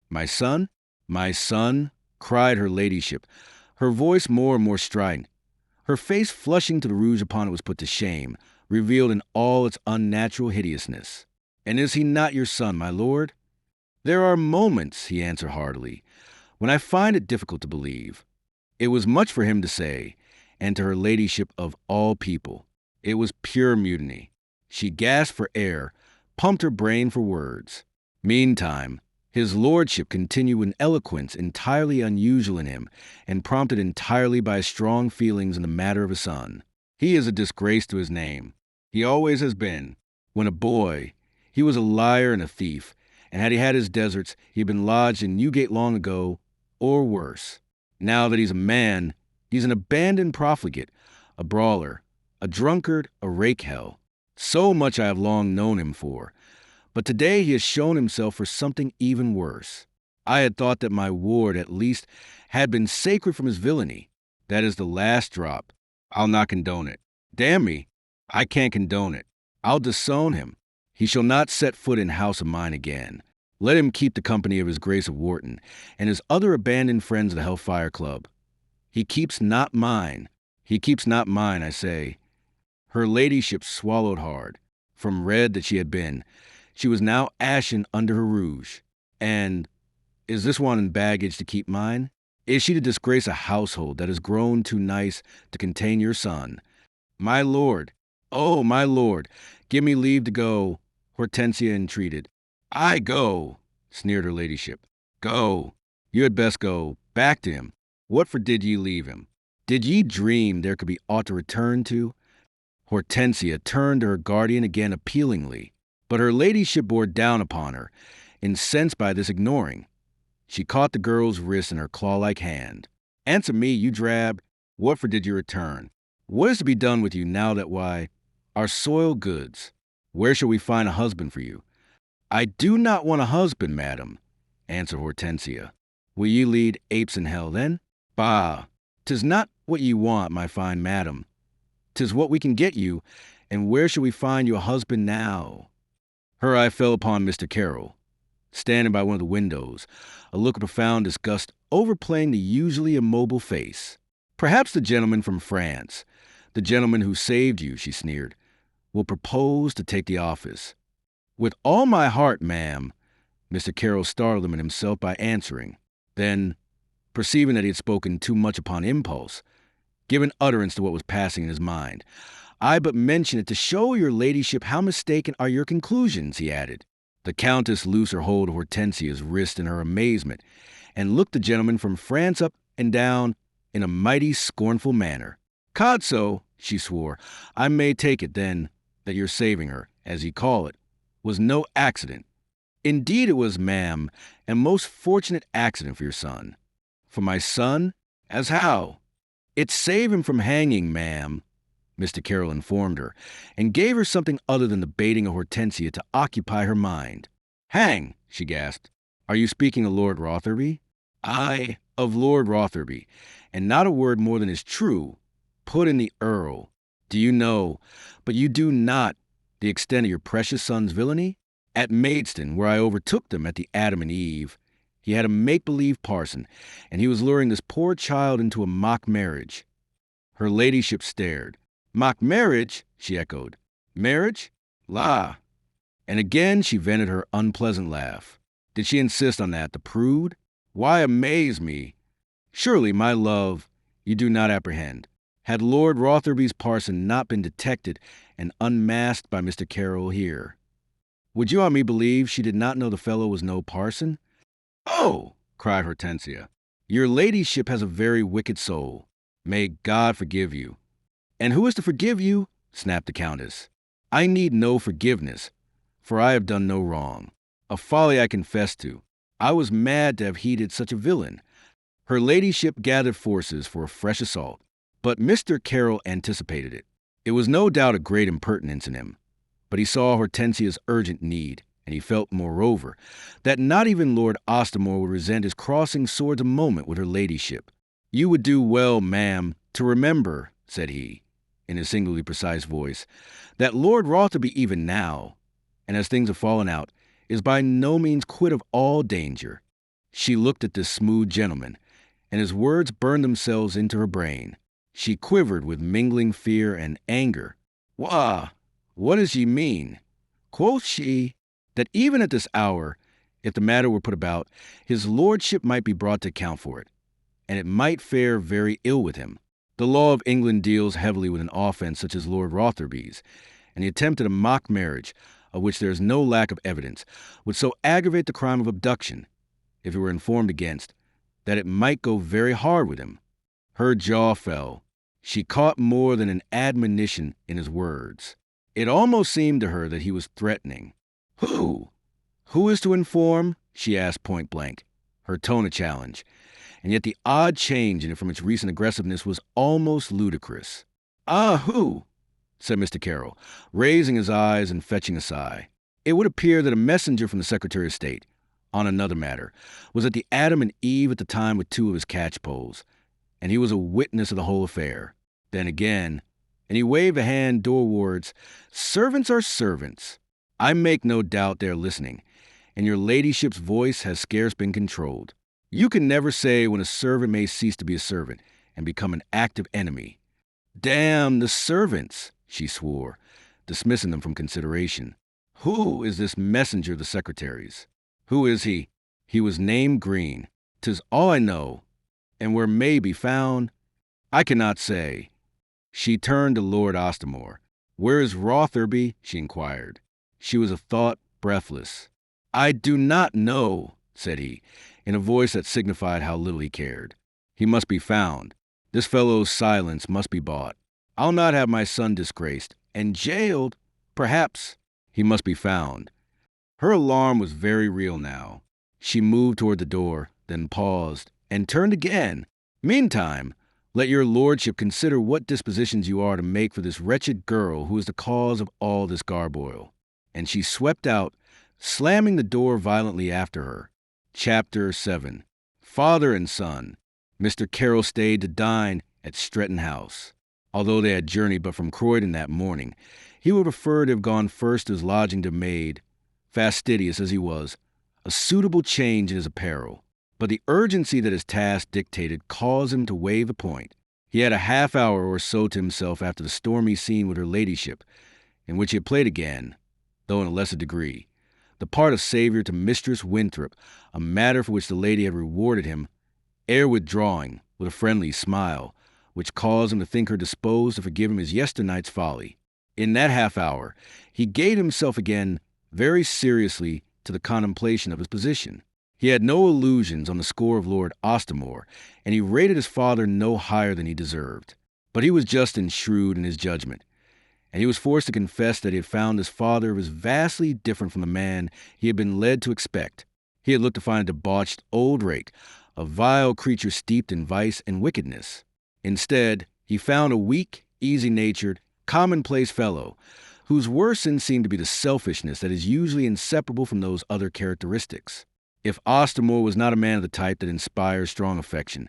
"My son? My son?" cried her ladyship, her voice more and more strident. Her face, flushing till the rouge upon it was put to shame, revealed in all its unnatural hideousness. "And is he not your son, my lord?" "There are moments," he answered heartily, "when I find it difficult to believe." It was much for him to say, and to her ladyship of all people. It was pure mutiny. She gasped for air, pumped her brain for words. Meantime, his lordship continued with an eloquence entirely unusual in him, and prompted entirely by his strong feelings in the matter of his son. "He is a disgrace to his name. He always has been. When a boy, he was a liar and a thief, and had he had his deserts, he had been lodged in Newgate long ago, or worse. Now that he's a man, he's an abandoned profligate, a brawler, a drunkard, a rake-hell. So much I have long known him for. But today he has shown himself for something even worse. I had thought that my ward, at least, had been sacred from his villainy. That is the last drop. I'll not condone it. Damn me, I can't condone it. I'll disown him. He shall not set foot in house of mine again. Let him keep the company of his Grace of Wharton, and his other abandoned friends of the Hellfire Club. He keeps not mine. He keeps not mine, I say." Her ladyship swallowed hard. From red that she had been, she was now ashen under her rouge. And is this one in baggage to keep mine? Is she to disgrace a household that has grown too nice to contain your son? My lord, oh, my lord, give me leave to go, Hortensia entreated. I go, sneered her ladyship. Go. You had best go. Back to him. What for did ye leave him? Did ye dream there could be aught to return to? Hortensia turned to her guardian again appealingly, but her ladyship bore down upon her, incensed by this ignoring. She caught the girl's wrist in her claw-like hand. Answer me, you drab. What for did you return? What is to be done with you now that, why, our soiled goods? Where shall we find a husband for you? I do not want a husband, madam, answered Hortensia. Will ye lead apes in hell, then? Bah! 'Tis not what ye want, my fine madam. 'Tis what we can get you, and where shall we find you a husband now? Her eye fell upon Mr. Carroll, standing by one of the windows, a look of profound disgust overplaying the usually immobile face. Perhaps the gentleman from France, the gentleman who saved you, she sneered, will propose to take the office. With all my heart, ma'am, Mr. Carroll startled him in himself by answering. Then, perceiving that he had spoken too much upon impulse, given utterance to what was passing in his mind, I but mention it to show your ladyship how mistaken are your conclusions, he added. The Countess loosed her hold of Hortensia's wrist in her amazement, and looked the gentleman from France up and down in a mighty scornful manner. Codso, she swore, I may take it, then, that your saving her, as ye call it, was no accident. Indeed it was, ma'am, and most fortunate accident for your son. For my son? As how? It saved him from hanging, ma'am, Mr. Carroll informed her, and gave her something other than the baiting of Hortensia to occupy her mind. Hang, she gasped. Are you speaking of Lord Rotherby? Aye, of Lord Rotherby, and not a word more than is true. Put in the Earl. Do you know, but you do not, the extent of your precious son's villainy? At Maidstone, where I overtook them at the Adam and Eve, he had a make-believe parson, and he was luring this poor child into a mock marriage. Her ladyship stared. Mock marriage? She echoed. Marriage? La! And again she vented her unpleasant laugh. Did she insist on that, the prude? Why amaze me? Surely, my love, you do not apprehend. Had Lord Rotherby's parson not been detected and unmasked by Mr. Carroll here, would you on me believe she did not know the fellow was no parson? Oh, cried Hortensia, your ladyship has a very wicked soul. May God forgive you. And who is to forgive you? Snapped the Countess. I need no forgiveness, for I have done no wrong. A folly I confess to. I was mad to have heeded such a villain. Her ladyship gathered forces for a fresh assault, but Mr. Carroll anticipated it. It was no doubt a great impertinence in him, but he saw Hortensia's urgent need, and he felt, moreover, that not even Lord Ostermore would resent his crossing swords a moment with her ladyship. You would do well, ma'am, to remember, said he, in his singularly precise voice, that Lord Rotherby even now, and as things have fallen out, is by no means quit of all danger. She looked at this smooth gentleman, and his words burned themselves into her brain. She quivered with mingling fear and anger. Wah! What does ye mean? Quoth she, that even at this hour, if the matter were put about, his lordship might be brought to account for it, and it might fare very ill with him. The law of England deals heavily with an offense such as Lord Rotherby's, and the attempt at a mock marriage, of which there is no lack of evidence, would so aggravate the crime of abduction, if it were informed against, that it might go very hard with him. Her jaw fell. She caught more than an admonition in his words. It almost seemed to her that he was threatening. Who? Who is to inform? She asked point blank, her tone a challenge, and yet the odd change in it from its recent aggressiveness was almost ludicrous. Ah, who? Said Mr. Carroll, raising his eyes and fetching a sigh. It would appear that a messenger from the Secretary of State, on another matter, was at the Adam and Eve at the time with two of his catchpoles, and he was a witness of the whole affair. Then again, and he waved a hand doorwards, servants are servants. I make no doubt they're listening, and your ladyship's voice has scarce been controlled. You can never say when a servant may cease to be a servant and become an active enemy. Damn the servants, she swore, dismissing them from consideration. Who is this messenger of the secretary's? Who is he? He was named Green. 'Tis all I know. And where may be found, I cannot say. She turned to Lord Ostermore. Where is Rotherby? She inquired. She was a thought breathless. I do not know, said he, in a voice that signified how little he cared. He must be found. This fellow's silence must be bought. I'll not have my son disgraced and jailed. Perhaps he must be found. Her alarm was very real now. She moved toward the door, then paused, and turned again. Meantime, let your lordship consider what dispositions you are to make for this wretched girl who is the cause of all this garboil. And she swept out, slamming the door violently after her. Chapter 7. Father and son. Mr. Carroll stayed to dine at Stretton House. Although they had journeyed but from Croydon that morning, he would prefer to have gone first to his lodging to made, fastidious as he was, a suitable change in his apparel. But the urgency that his task dictated caused him to waive the point. He had a half hour or so to himself after the stormy scene with her ladyship, in which he had played again, though in a lesser degree, the part of saviour to Mistress Winthrop, a matter for which the lady had rewarded him, ere withdrawing, with a friendly smile, which caused him to think her disposed to forgive him his yesternight's folly. In that half hour, he gave himself again very seriously to the contemplation of his position. He had no illusions on the score of Lord Ostermore, and he rated his father no higher than he deserved. But he was just and shrewd in his judgment, and he was forced to confess that he had found his father was vastly different from the man he had been led to expect. He had looked to find a debauched old rake, a vile creature steeped in vice and wickedness. Instead, he found a weak, easy-natured, commonplace fellow, whose worst sin seemed to be the selfishness that is usually inseparable from those other characteristics. If Ostermore was not a man of the type that inspires strong affection,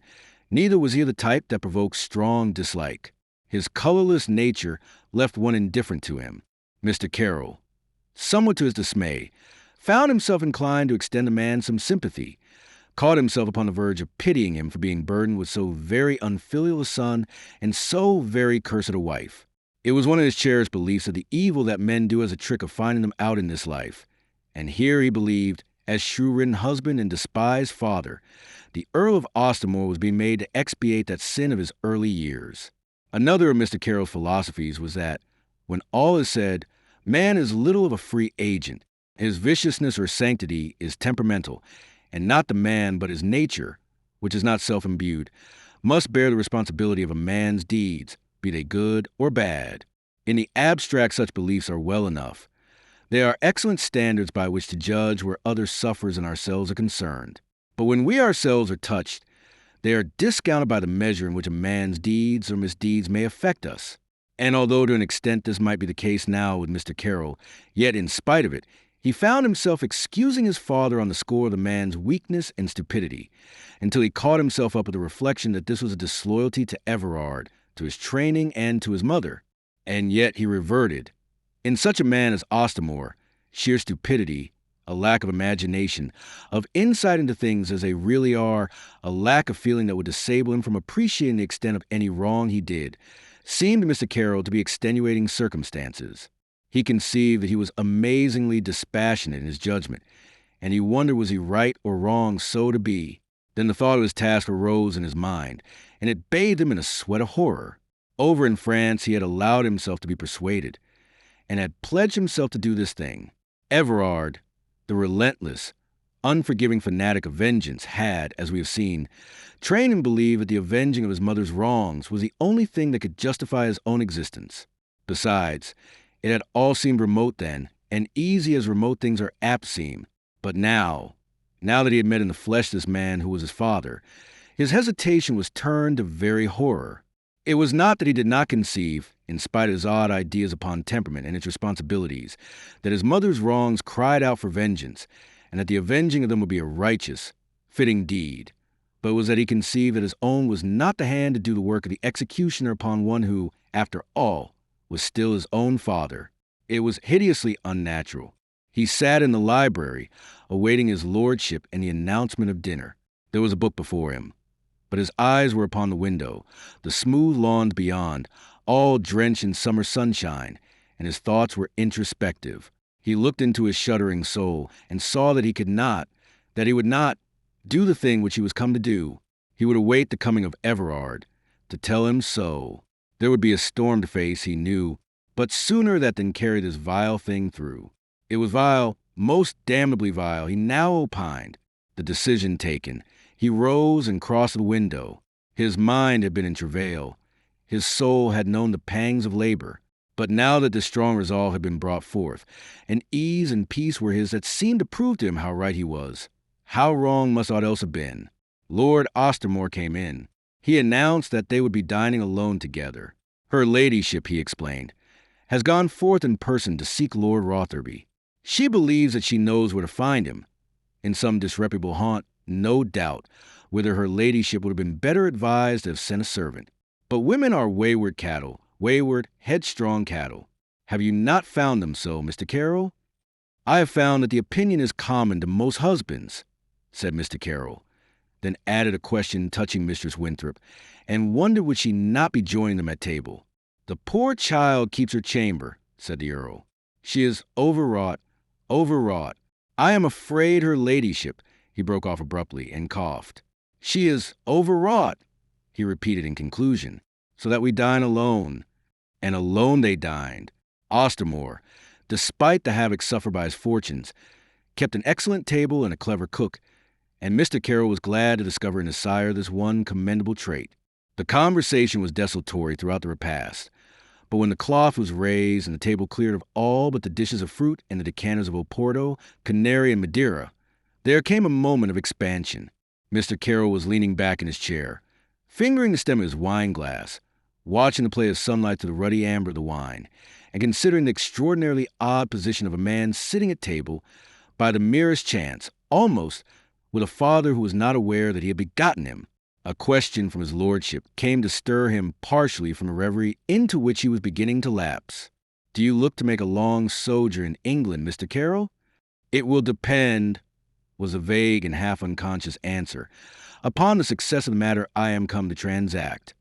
neither was he of the type that provokes strong dislike. His colorless nature left one indifferent to him. Mr. Carroll, somewhat to his dismay, found himself inclined to extend the man some sympathy, caught himself upon the verge of pitying him for being burdened with so very unfilial a son and so very cursed a wife. It was one of his cherished beliefs that the evil that men do as a trick of finding them out in this life, and here he believed, as shrew-ridden husband and despised father, the Earl of Ostermore was being made to expiate that sin of his early years. Another of Mr. Carroll's philosophies was that, when all is said, man is little of a free agent. His viciousness or sanctity is temperamental, and not the man but his nature, which is not self-imbued, must bear the responsibility of a man's deeds, be they good or bad. In the abstract, such beliefs are well enough. They are excellent standards by which to judge where other sufferers and ourselves are concerned. But when we ourselves are touched, they are discounted by the measure in which a man's deeds or misdeeds may affect us. And although to an extent this might be the case now with Mr. Carroll, yet in spite of it, he found himself excusing his father on the score of the man's weakness and stupidity, until he caught himself up with the reflection that this was a disloyalty to Everard, to his training, and to his mother. And yet he reverted. In such a man as Ostermore, sheer stupidity, a lack of imagination, of insight into things as they really are, a lack of feeling that would disable him from appreciating the extent of any wrong he did, seemed to Mr. Carroll to be extenuating circumstances. He conceived that he was amazingly dispassionate in his judgment, and he wondered was he right or wrong so to be. Then the thought of his task arose in his mind, and it bathed him in a sweat of horror. Over in France he had allowed himself to be persuaded, and had pledged himself to do this thing. Everard, the relentless, unforgiving fanatic of vengeance, had, as we have seen, trained him to believe that the avenging of his mother's wrongs was the only thing that could justify his own existence. Besides, it had all seemed remote then, and easy as remote things are apt to seem. But now that he had met in the flesh this man who was his father, his hesitation was turned to very horror. It was not that he did not conceive, in spite of his odd ideas upon temperament and its responsibilities, that his mother's wrongs cried out for vengeance, and that the avenging of them would be a righteous, fitting deed. But it was that he conceived that his own was not the hand to do the work of the executioner upon one who, after all, was still his own father. It was hideously unnatural. He sat in the library, awaiting his lordship and the announcement of dinner. There was a book before him, but his eyes were upon the window, the smooth lawns beyond, all drenched in summer sunshine, and his thoughts were introspective. He looked into his shuddering soul and saw that he would not do the thing which he was come to do. He would await the coming of Everard to tell him so. There would be a storm to face, he knew, but sooner that than carry this vile thing through. It was vile, most damnably vile, he now opined. The decision taken, he rose and crossed the window. His mind had been in travail. His soul had known the pangs of labor. But now that this strong resolve had been brought forth, an ease and peace were his that seemed to prove to him how right he was. How wrong must aught else have been? Lord Ostermore came in. He announced that they would be dining alone together. Her ladyship, he explained, has gone forth in person to seek Lord Rotherby. She believes that she knows where to find him. In some disreputable haunt, no doubt, whither her ladyship would have been better advised to have sent a servant. But women are wayward cattle, wayward, headstrong cattle. Have you not found them so, Mr. Carroll? I have found that the opinion is common to most husbands, said Mr. Carroll, then added a question touching Mistress Winthrop, and wondered would she not be joining them at table. The poor child keeps her chamber, said the Earl. She is overwrought. I am afraid her ladyship, he broke off abruptly and coughed. She is overwrought, he repeated in conclusion, so that we dine alone. And alone they dined. Ostermore, despite the havoc suffered by his fortunes, kept an excellent table and a clever cook, and Mr. Carroll was glad to discover in his sire this one commendable trait. The conversation was desultory throughout the repast, but when the cloth was raised and the table cleared of all but the dishes of fruit and the decanters of Oporto, Canary, and Madeira, there came a moment of expansion. Mr. Carroll was leaning back in his chair, fingering the stem of his wine-glass, watching the play of sunlight through the ruddy amber of the wine, and considering the extraordinarily odd position of a man sitting at table by the merest chance, almost with a father who was not aware that he had begotten him. A question from his lordship came to stir him partially from the reverie into which he was beginning to lapse. Do you look to make a long sojourn in England, Mr. Carroll? It will depend, was a vague and half-unconscious answer, upon the success of the matter I am come to transact.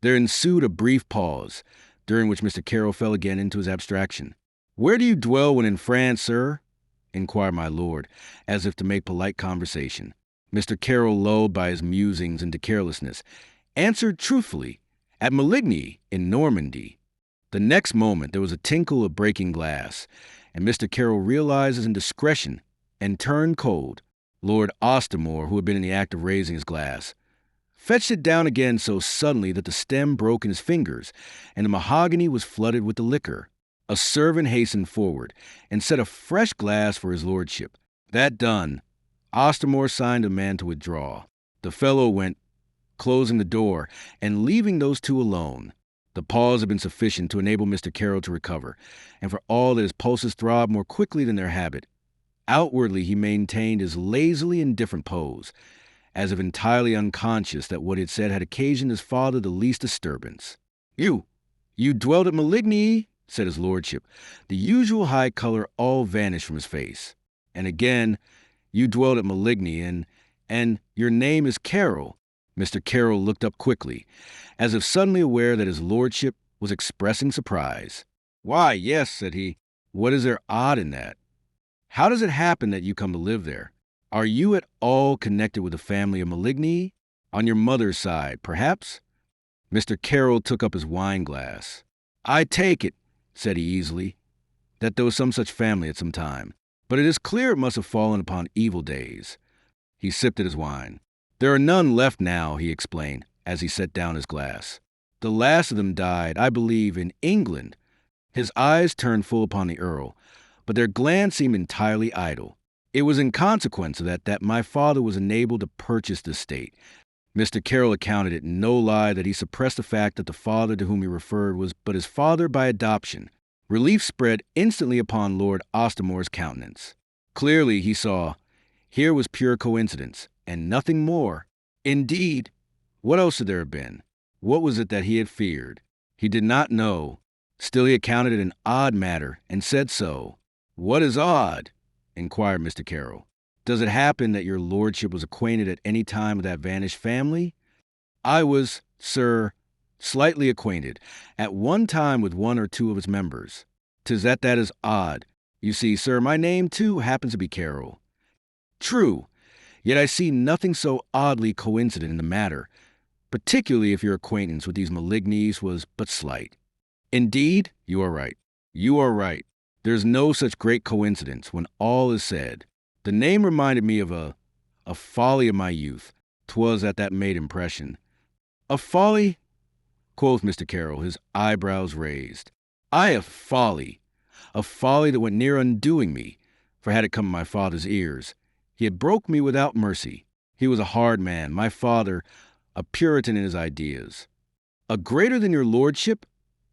There ensued a brief pause, during which Mr. Carroll fell again into his abstraction. Where do you dwell when in France, sir? Inquired my lord, as if to make polite conversation. Mr. Carroll, lulled by his musings into carelessness, answered truthfully, at Maligny, in Normandy. The next moment there was a tinkle of breaking glass, and Mr. Carroll realized his indiscretion and turned cold. Lord Ostermore, who had been in the act of raising his glass, fetched it down again so suddenly that the stem broke in his fingers, and the mahogany was flooded with the liquor. A servant hastened forward and set a fresh glass for his lordship. That done, Ostermore signed a man to withdraw. The fellow went, closing the door and leaving those two alone. The pause had been sufficient to enable Mr. Carroll to recover, and for all that his pulses throbbed more quickly than their habit, outwardly he maintained his lazily indifferent pose, as if entirely unconscious that what he had said had occasioned his father the least disturbance. You dwelt at Maligny, said his lordship. The usual high color all vanished from his face. And again, you dwelt at Maligny, and your name is Carroll. Mr. Carroll looked up quickly, as if suddenly aware that his lordship was expressing surprise. Why, yes, said he. What is there odd in that? How does it happen that you come to live there? Are you at all connected with the family of Maligny? On your mother's side, perhaps? Mr. Carroll took up his wine-glass. I take it, said he easily, that there was some such family at some time, but it is clear it must have fallen upon evil days. He sipped at his wine. There are none left now, he explained, as he set down his glass. The last of them died, I believe, in England. His eyes turned full upon the Earl, but their glance seemed entirely idle. It was in consequence of that my father was enabled to purchase the estate. Mr. Carroll accounted it no lie that he suppressed the fact that the father to whom he referred was but his father by adoption. Relief spread instantly upon Lord Ostermore's countenance. Clearly, he saw, here was pure coincidence, and nothing more. Indeed, what else should there have been? What was it that he had feared? He did not know. Still he accounted it an odd matter, and said so. What is odd? Inquired Mr. Carroll. Does it happen that your lordship was acquainted at any time with that vanished family? I was, sir, Slightly acquainted, at one time with one or two of its members. 'Tis that is odd. You see, sir, my name, too, happens to be Carroll. True, yet I see nothing so oddly coincident in the matter, particularly if your acquaintance with these malignes was but slight. Indeed, you are right. You are right. There's no such great coincidence when all is said. The name reminded me of a folly of my youth. 'Twas that made impression. A folly? Quoth Mr. Carroll, his eyebrows raised. Aye, a folly that went near undoing me, for had it come to my father's ears, he had broke me without mercy. He was a hard man, my father, a Puritan in his ideas. A greater than your lordship?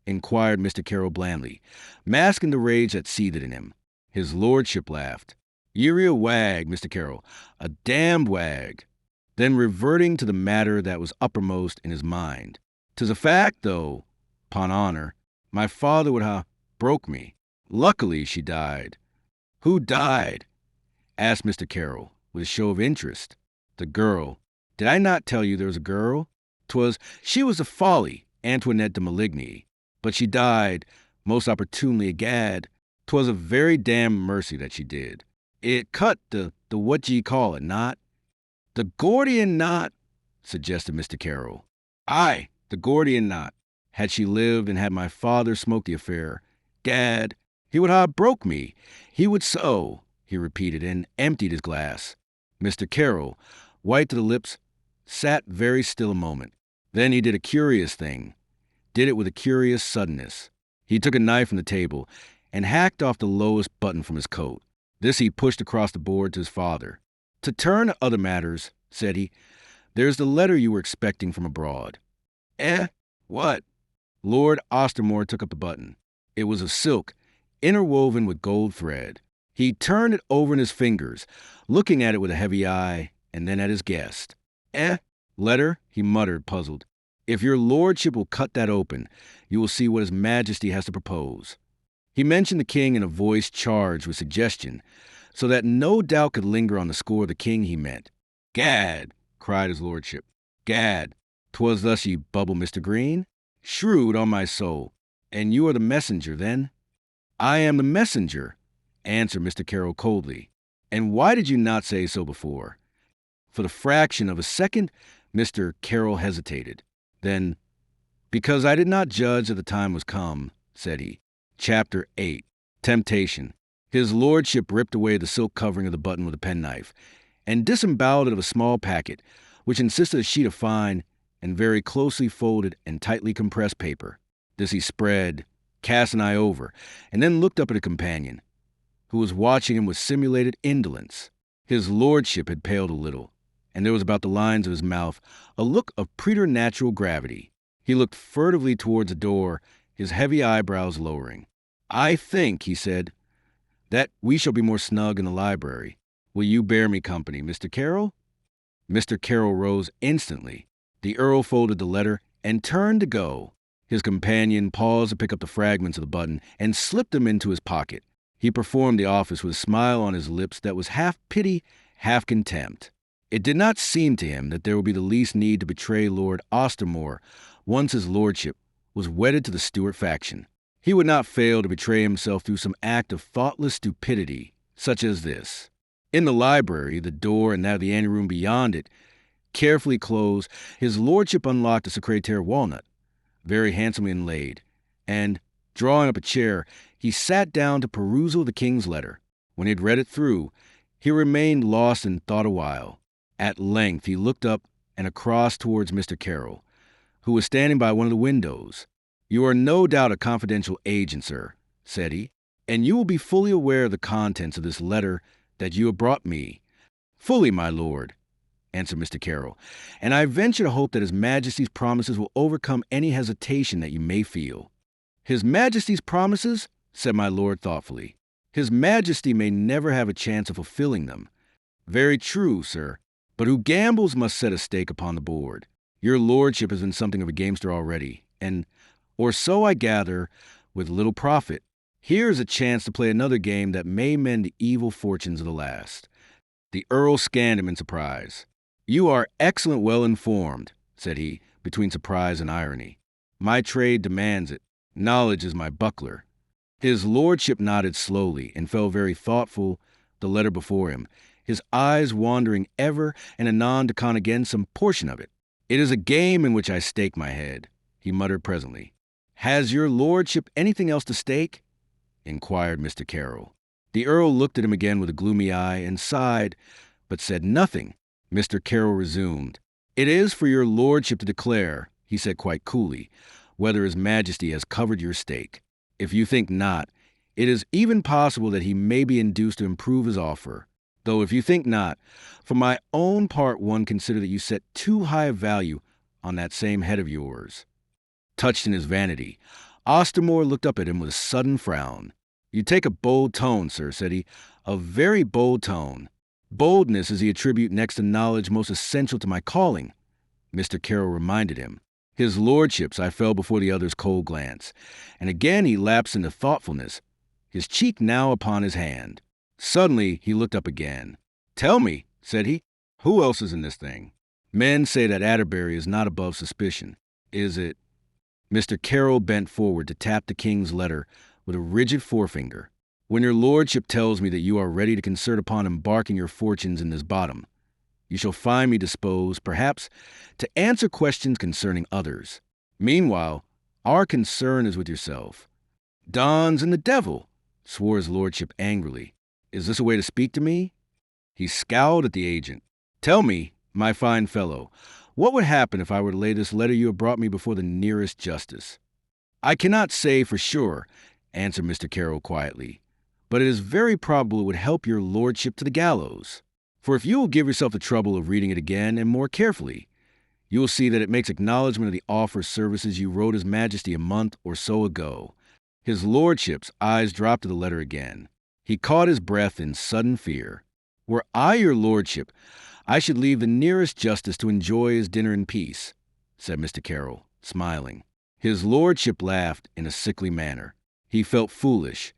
Inquired Mr. Carroll blandly, masking the rage that seethed in him. His lordship laughed. You're a wag, Mr. Carroll, a damned wag. Then reverting to the matter that was uppermost in his mind. 'Tis a fact, though, 'pon honor, my father would ha' broke me. Luckily she died. Who died? Asked Mr. Carroll, with a show of interest. The girl. Did I not tell you there was a girl? She was a folly, Antoinette de Maligny. But she died, most opportunely, egad. 'Twas a very damned mercy that she did. It cut the what ye call it, not? The Gordian knot, suggested Mr. Carroll. Aye, the Gordian knot. Had she lived and had my father smoked the affair, gad, he would ha' broke me. He would so, he repeated, and emptied his glass. Mr. Carroll, white to the lips, sat very still a moment. Then he did a curious thing. Did it with a curious suddenness. He took a knife from the table and hacked off the lowest button from his coat. This he pushed across the board to his father. To turn to other matters, said he, there's the letter you were expecting from abroad. What? Lord Ostermore took up the button. It was of silk, interwoven with gold thread. He turned it over in his fingers, looking at it with a heavy eye, and then at his guest. Letter, he muttered, puzzled. If your lordship will cut that open, you will see what his majesty has to propose. He mentioned the king in a voice charged with suggestion, so that no doubt could linger on the score of the king he meant. Gad, cried his lordship. Gad, 'twas thus ye bubble, Mr. Green? Shrewd, on my soul. And you are the messenger, then? I am the messenger, answered Mr. Carroll coldly. And why did you not say so before? For the fraction of a second, Mr. Carroll hesitated. Then, because I did not judge that the time was come, said he. Chapter 8. Temptation. His lordship ripped away the silk covering of the button with a penknife, and disemboweled it of a small packet, which consisted of a sheet of fine and very closely folded and tightly compressed paper. This he spread, cast an eye over, and then looked up at a companion, who was watching him with simulated indolence. His lordship had paled a little, and there was about the lines of his mouth a look of preternatural gravity. He looked furtively towards the door, his heavy eyebrows lowering. I think, he said, that we shall be more snug in the library. Will you bear me company, Mr. Carroll? Mr. Carroll rose instantly. The Earl folded the letter and turned to go. His companion paused to pick up the fragments of the button and slipped them into his pocket. He performed the office with a smile on his lips that was half pity, half contempt. It did not seem to him that there would be the least need to betray Lord Ostermore once his lordship was wedded to the Stuart faction. He would not fail to betray himself through some act of thoughtless stupidity, such as this. In the library, the door and that of the anteroom beyond it, carefully closed, his lordship unlocked a secretaire walnut, very handsomely inlaid, and, drawing up a chair, he sat down to perusal the king's letter. When he had read it through, he remained lost in thought a while. At length he looked up and across towards Mr. Carroll, who was standing by one of the windows. You are no doubt a confidential agent, sir, said he, and you will be fully aware of the contents of this letter that you have brought me. Fully, my lord, answered Mr. Carroll, and I venture to hope that His Majesty's promises will overcome any hesitation that you may feel. His Majesty's promises? Said my lord thoughtfully. His Majesty may never have a chance of fulfilling them. Very true, sir, but who gambles must set a stake upon the board. Your lordship has been something of a gamester already, and, or so I gather, with little profit. Here is a chance to play another game that may mend the evil fortunes of the last. The Earl scanned him in surprise. You are excellent well informed, said he, between surprise and irony. My trade demands it. Knowledge is my buckler. His lordship nodded slowly and fell very thoughtful, the letter before him, his eyes wandering ever and anon to con again some portion of it. It is a game in which I stake my head, he muttered presently. Has your lordship anything else to stake? Inquired Mr. Carroll. The Earl looked at him again with a gloomy eye and sighed, but said nothing. Mr. Carroll resumed. It is for your lordship to declare, he said quite coolly, whether His Majesty has covered your stake. If you think not, it is even possible that he may be induced to improve his offer. Though if you think not, for my own part one consider that you set too high a value on that same head of yours. Touched in his vanity, Ostermore looked up at him with a sudden frown. You take a bold tone, sir, said he, a very bold tone. Boldness is the attribute next to knowledge most essential to my calling, Mr. Carroll reminded him. His lordship's, I fell before the other's cold glance, and again he lapsed into thoughtfulness, his cheek now upon his hand. Suddenly he looked up again. Tell me, said he, who else is in this thing? Men say that Atterbury is not above suspicion. Is it? Mr. Carroll bent forward to tap the king's letter with a rigid forefinger. When your lordship tells me that you are ready to concert upon embarking your fortunes in this bottom, you shall find me disposed, perhaps, to answer questions concerning others. Meanwhile, our concern is with yourself. Dons and the devil, swore his lordship angrily. Is this a way to speak to me? He scowled at the agent. Tell me, my fine fellow, what would happen if I were to lay this letter you have brought me before the nearest justice? I cannot say for sure, answered Mr. Carroll quietly, but it is very probable it would help your lordship to the gallows. For if you will give yourself the trouble of reading it again and more carefully, you will see that it makes acknowledgment of the offer of services you wrote His Majesty a month or so ago. His lordship's eyes dropped to the letter again. He caught his breath in sudden fear. Were I your lordship, I should leave the nearest justice to enjoy his dinner in peace, said Mr. Carroll, smiling. His lordship laughed in a sickly manner. He felt foolish,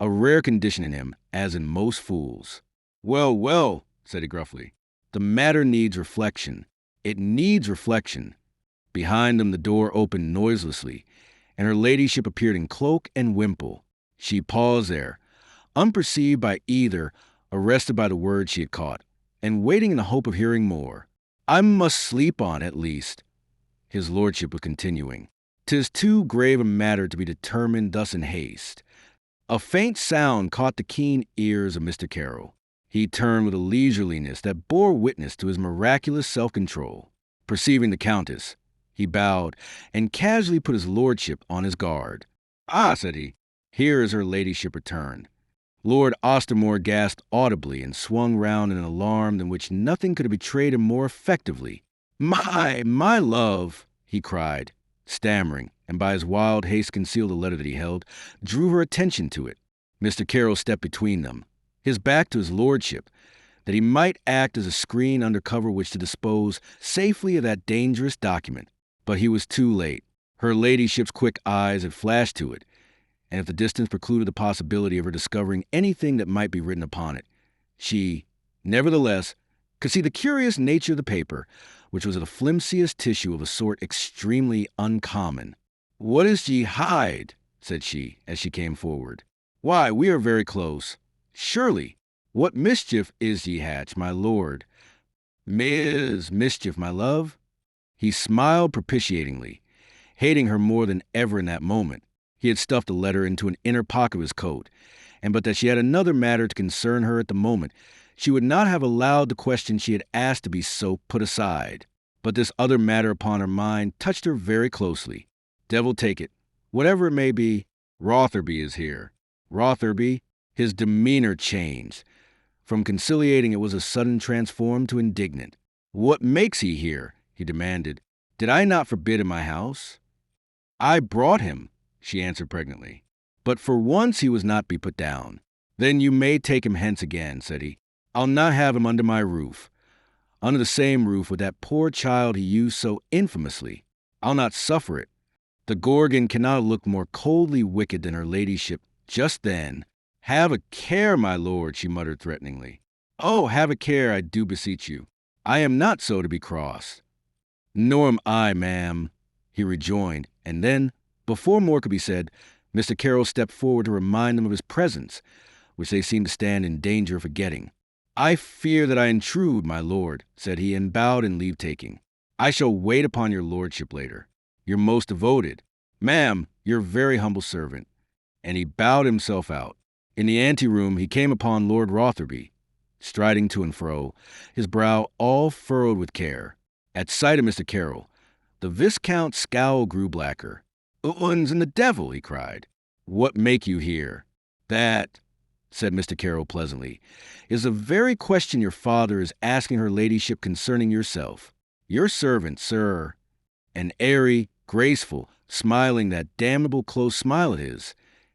a rare condition in him, as in most fools. Well, well, said he gruffly, the matter needs reflection. It needs reflection. Behind them the door opened noiselessly, and her ladyship appeared in cloak and wimple. She paused there, unperceived by either, arrested by the words she had caught, and waiting in the hope of hearing more. I must sleep on, at least, his lordship was continuing. 'Tis too grave a matter to be determined thus in haste. A faint sound caught the keen ears of Mr. Carroll. He turned with a leisureliness that bore witness to his miraculous self-control. Perceiving the countess, he bowed and casually put his lordship on his guard. Ah, said he, here is her ladyship returned. Lord Ostermore gasped audibly and swung round in an alarm in which nothing could have betrayed him more effectively. My love, he cried, stammering, and by his wild haste concealed the letter that he held, drew her attention to it. Mr. Carroll stepped between them, his back to his lordship, that he might act as a screen under cover which to dispose safely of that dangerous document. But he was too late. Her ladyship's quick eyes had flashed to it, and if the distance precluded the possibility of her discovering anything that might be written upon it, she, nevertheless, could see the curious nature of the paper, which was of the flimsiest tissue of a sort extremely uncommon. What is ye hide? Said she, as she came forward. Why, we are very close. Surely, what mischief is ye hatch, my lord? Mischief, my love? He smiled propitiatingly, hating her more than ever in that moment. He had stuffed the letter into an inner pocket of his coat, and but that she had another matter to concern her at the moment, she would not have allowed the question she had asked to be so put aside. But this other matter upon her mind touched her very closely. Devil take it, whatever it may be, Rotherby is here. Rotherby? His demeanor changed. From conciliating it was a sudden transformed to indignant. What makes he here? He demanded. Did I not forbid in my house? I brought him, she answered pregnantly. But for once he was not be put down. Then you may take him hence again, said he. I'll not have him under my roof. Under the same roof with that poor child he used so infamously. I'll not suffer it. The Gorgon cannot look more coldly wicked than her ladyship just then. Have a care, my lord, she muttered threateningly. Oh, have a care, I do beseech you. I am not so to be crossed. Nor am I, ma'am, he rejoined, And then, before more could be said, Mr. Carroll stepped forward to remind them of his presence, which they seemed to stand in danger of forgetting. "I fear that I intrude, my lord," said he, and bowed in leave-taking. "I shall wait upon your lordship later. Your most devoted, ma'am, your very humble servant." And he bowed himself out. In the anteroom he came upon Lord Rotherby, striding to and fro, his brow all furrowed with care. At sight of Mr. Carroll, the Viscount's scowl grew blacker. "Oons and the devil!" he cried. "What make you here?" "That," said Mr. Carroll pleasantly, "is the very question your father is asking her ladyship concerning yourself. Your servant, sir." And airy, graceful, smiling that damnable close smile of his,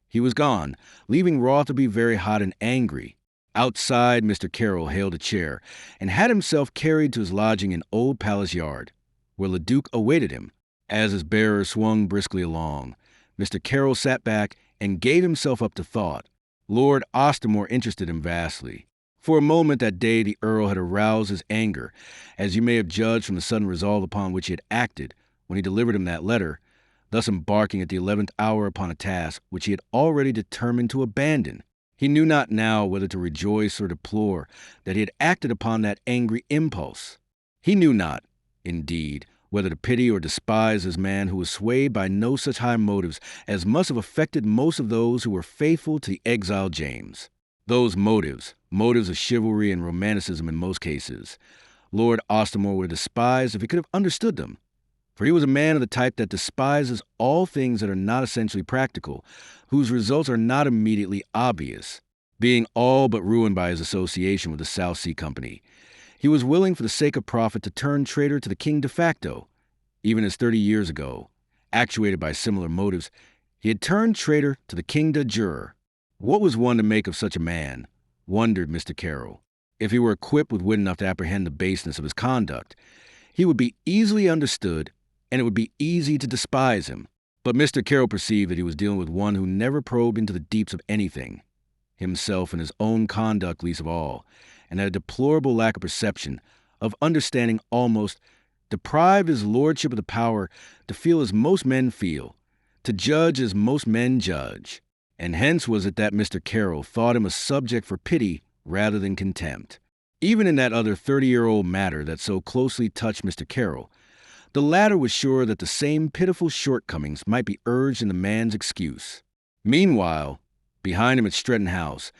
he was gone, leaving Rotherby very hot and angry. Outside, Mr. Carroll hailed a chair and had himself carried to his lodging in Old Palace Yard, where Leduc awaited him. As his bearer swung briskly along, Mr. Carroll sat back and gave himself up to thought. Lord Ostermore interested him vastly. For a moment that day the Earl had aroused his anger, as you may have judged from the sudden resolve upon which he had acted when he delivered him that letter, thus embarking at the 11th hour upon a task which he had already determined to abandon. He knew not now whether to rejoice or deplore that he had acted upon that angry impulse. He knew not, indeed, whether to pity or despise this man who was swayed by no such high motives as must have affected most of those who were faithful to the exiled James. Those motives of chivalry and romanticism in most cases, Lord Ostermore would have despised if he could have understood them. For he was a man of the type that despises all things that are not essentially practical, whose results are not immediately obvious. Being all but ruined by his association with the South Sea Company, he was willing for the sake of profit to turn traitor to the king de facto, even as 30 years ago, actuated by similar motives, he had turned traitor to the king de jure. What was one to make of such a man, wondered Mr. Carroll. If he were equipped with wit enough to apprehend the baseness of his conduct, he would be easily understood, and it would be easy to despise him. But Mr. Carroll perceived that he was dealing with one who never probed into the deeps of anything, himself and his own conduct least of all, and had a deplorable lack of perception, of understanding almost, deprived his lordship of the power to feel as most men feel, to judge as most men judge. And hence was it that Mr. Carroll thought him a subject for pity rather than contempt. Even in that other 30-year-old matter that so closely touched Mr. Carroll, the latter was sure that the same pitiful shortcomings might be urged in the man's excuse. Meanwhile, behind him at Stretton House,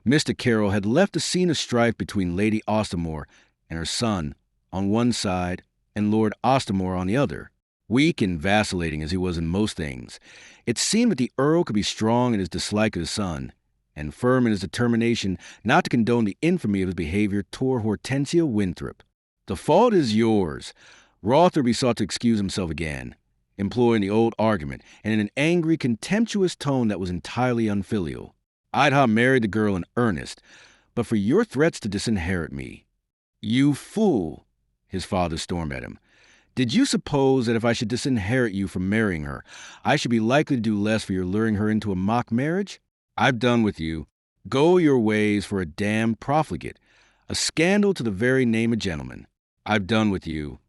Mr. Carroll had left a scene of strife between Lady Ostermore and her son on one side and Lord Ostermore on the other. Weak and vacillating as he was in most things, it seemed that the Earl could be strong in his dislike of his son, and firm in his determination not to condone the infamy of his behavior toward Hortensia Winthrop. "The fault is yours." Rotherby sought to excuse himself again, employing the old argument, and in an angry, contemptuous tone that was entirely unfilial. "I'd ha' married the girl in earnest, but for your threats to disinherit me." "You fool!" his father stormed at him. "Did you suppose that if I should disinherit you from marrying her, I should be likely to do less for your luring her into a mock marriage? I've done with you. Go your ways for a damned profligate, a scandal to the very name of gentleman. I've done with you."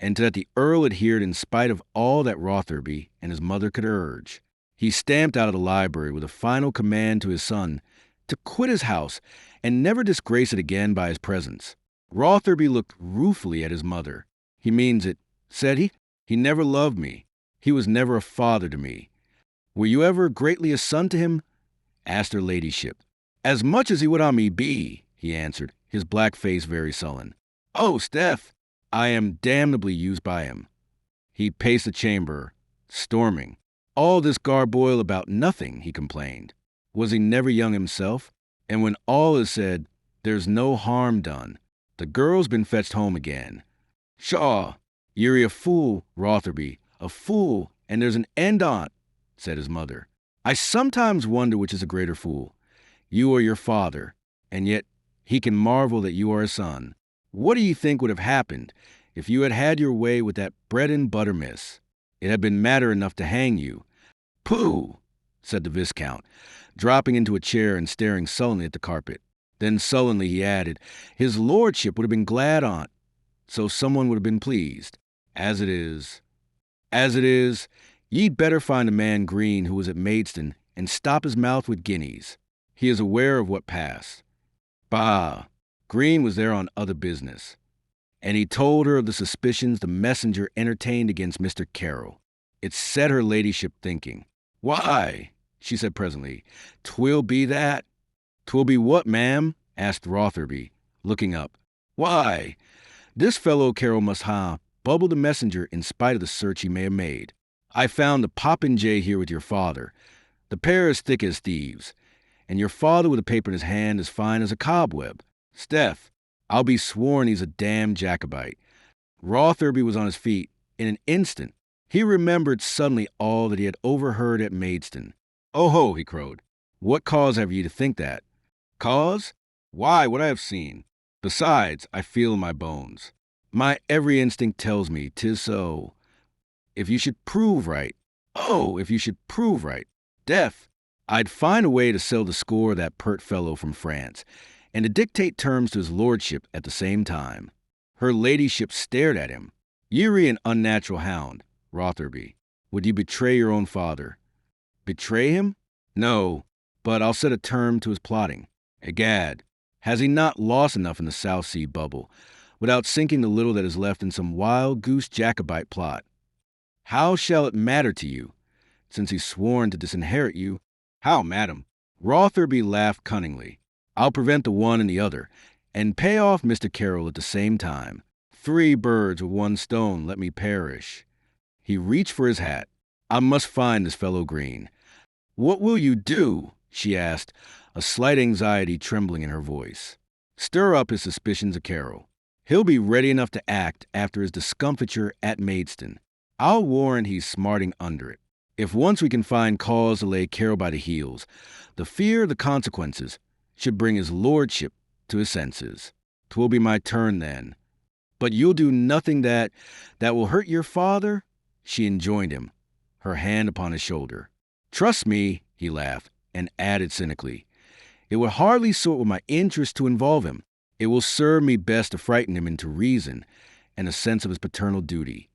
And to that the Earl adhered in spite of all that Rotherby and his mother could urge. He stamped out of the library with a final command to his son to quit his house and never disgrace it again by his presence. Rotherby looked ruefully at his mother. "He means it," said he. "He never loved me. He was never a father to me." "Were you ever greatly a son to him?" asked her ladyship. "As much as he would on me be," he answered, his black face very sullen. "Oh, Steph, I am damnably used by him." He paced the chamber, storming. "All this garboil about nothing," he complained. "Was he never young himself? And when all is said, there's no harm done. The girl's been fetched home again." "Pshaw! You're a fool, Rotherby, a fool, and there's an end on't," said his mother. "I sometimes wonder which is a greater fool, you or your father, and yet he can marvel that you are a son. What do you think would have happened if you had had your way with that bread and butter miss? It had been matter enough to hang you." "Pooh!" said the Viscount, dropping into a chair and staring sullenly at the carpet. Then sullenly he added, "His lordship would have been glad on't, so someone would have been pleased. As it is, Ye'd better find a man Green who was at Maidstone and stop his mouth with guineas. He is aware of what passed. Bah! Green was there on other business. And he told her of the suspicions the messenger entertained against Mr. Carroll. It set her ladyship thinking. Why? She said presently. 'Twill be that. 'Twill be what, ma'am? Asked Rotherby, looking up. Why? This fellow Carroll must bubble the messenger in spite of the search he may have made. I found the popinjay here with your father. The pair as thick as thieves, and your father with a paper in his hand as fine as a cobweb. Steph, I'll be sworn he's a damned Jacobite. Rotherby was on his feet in an instant. He remembered suddenly all that he had overheard at Maidstone. Oh ho, he crowed. What cause have ye to think that? Cause? Why, what I have seen. Besides, I feel in my bones. My every instinct tells me 'tis so. If you should prove right, if you should prove right, Deaf, I'd find a way to sell the score of that pert fellow from France, and to dictate terms to his lordship at the same time. Her ladyship stared at him. Ye're an unnatural hound, Rotherby. Would you betray your own father? Betray him? No, but I'll set a term to his plotting. Egad, has he not lost enough in the South Sea bubble, without sinking the little that is left in some wild goose Jacobite plot? How shall it matter to you, since he's sworn to disinherit you? How, madam? Rotherby laughed cunningly. I'll prevent the one and the other, and pay off Mr. Carroll at the same time. 3 birds with 1 stone, let me perish. He reached for his hat. I must find this fellow Green. What will you do? She asked, a slight anxiety trembling in her voice. Stir up his suspicions of Carroll. He'll be ready enough to act after his discomfiture at Maidstone. I'll warrant he's smarting under it. If once we can find cause to lay Carroll by the heels, the fear of the consequences should bring his lordship to his senses. 'Twill be my turn then. But you'll do nothing that will hurt your father? She enjoined him, her hand upon his shoulder. Trust me, he laughed, and added cynically, it would hardly sort with my interest to involve him. It will serve me best to frighten him into reason and a sense of his paternal duty.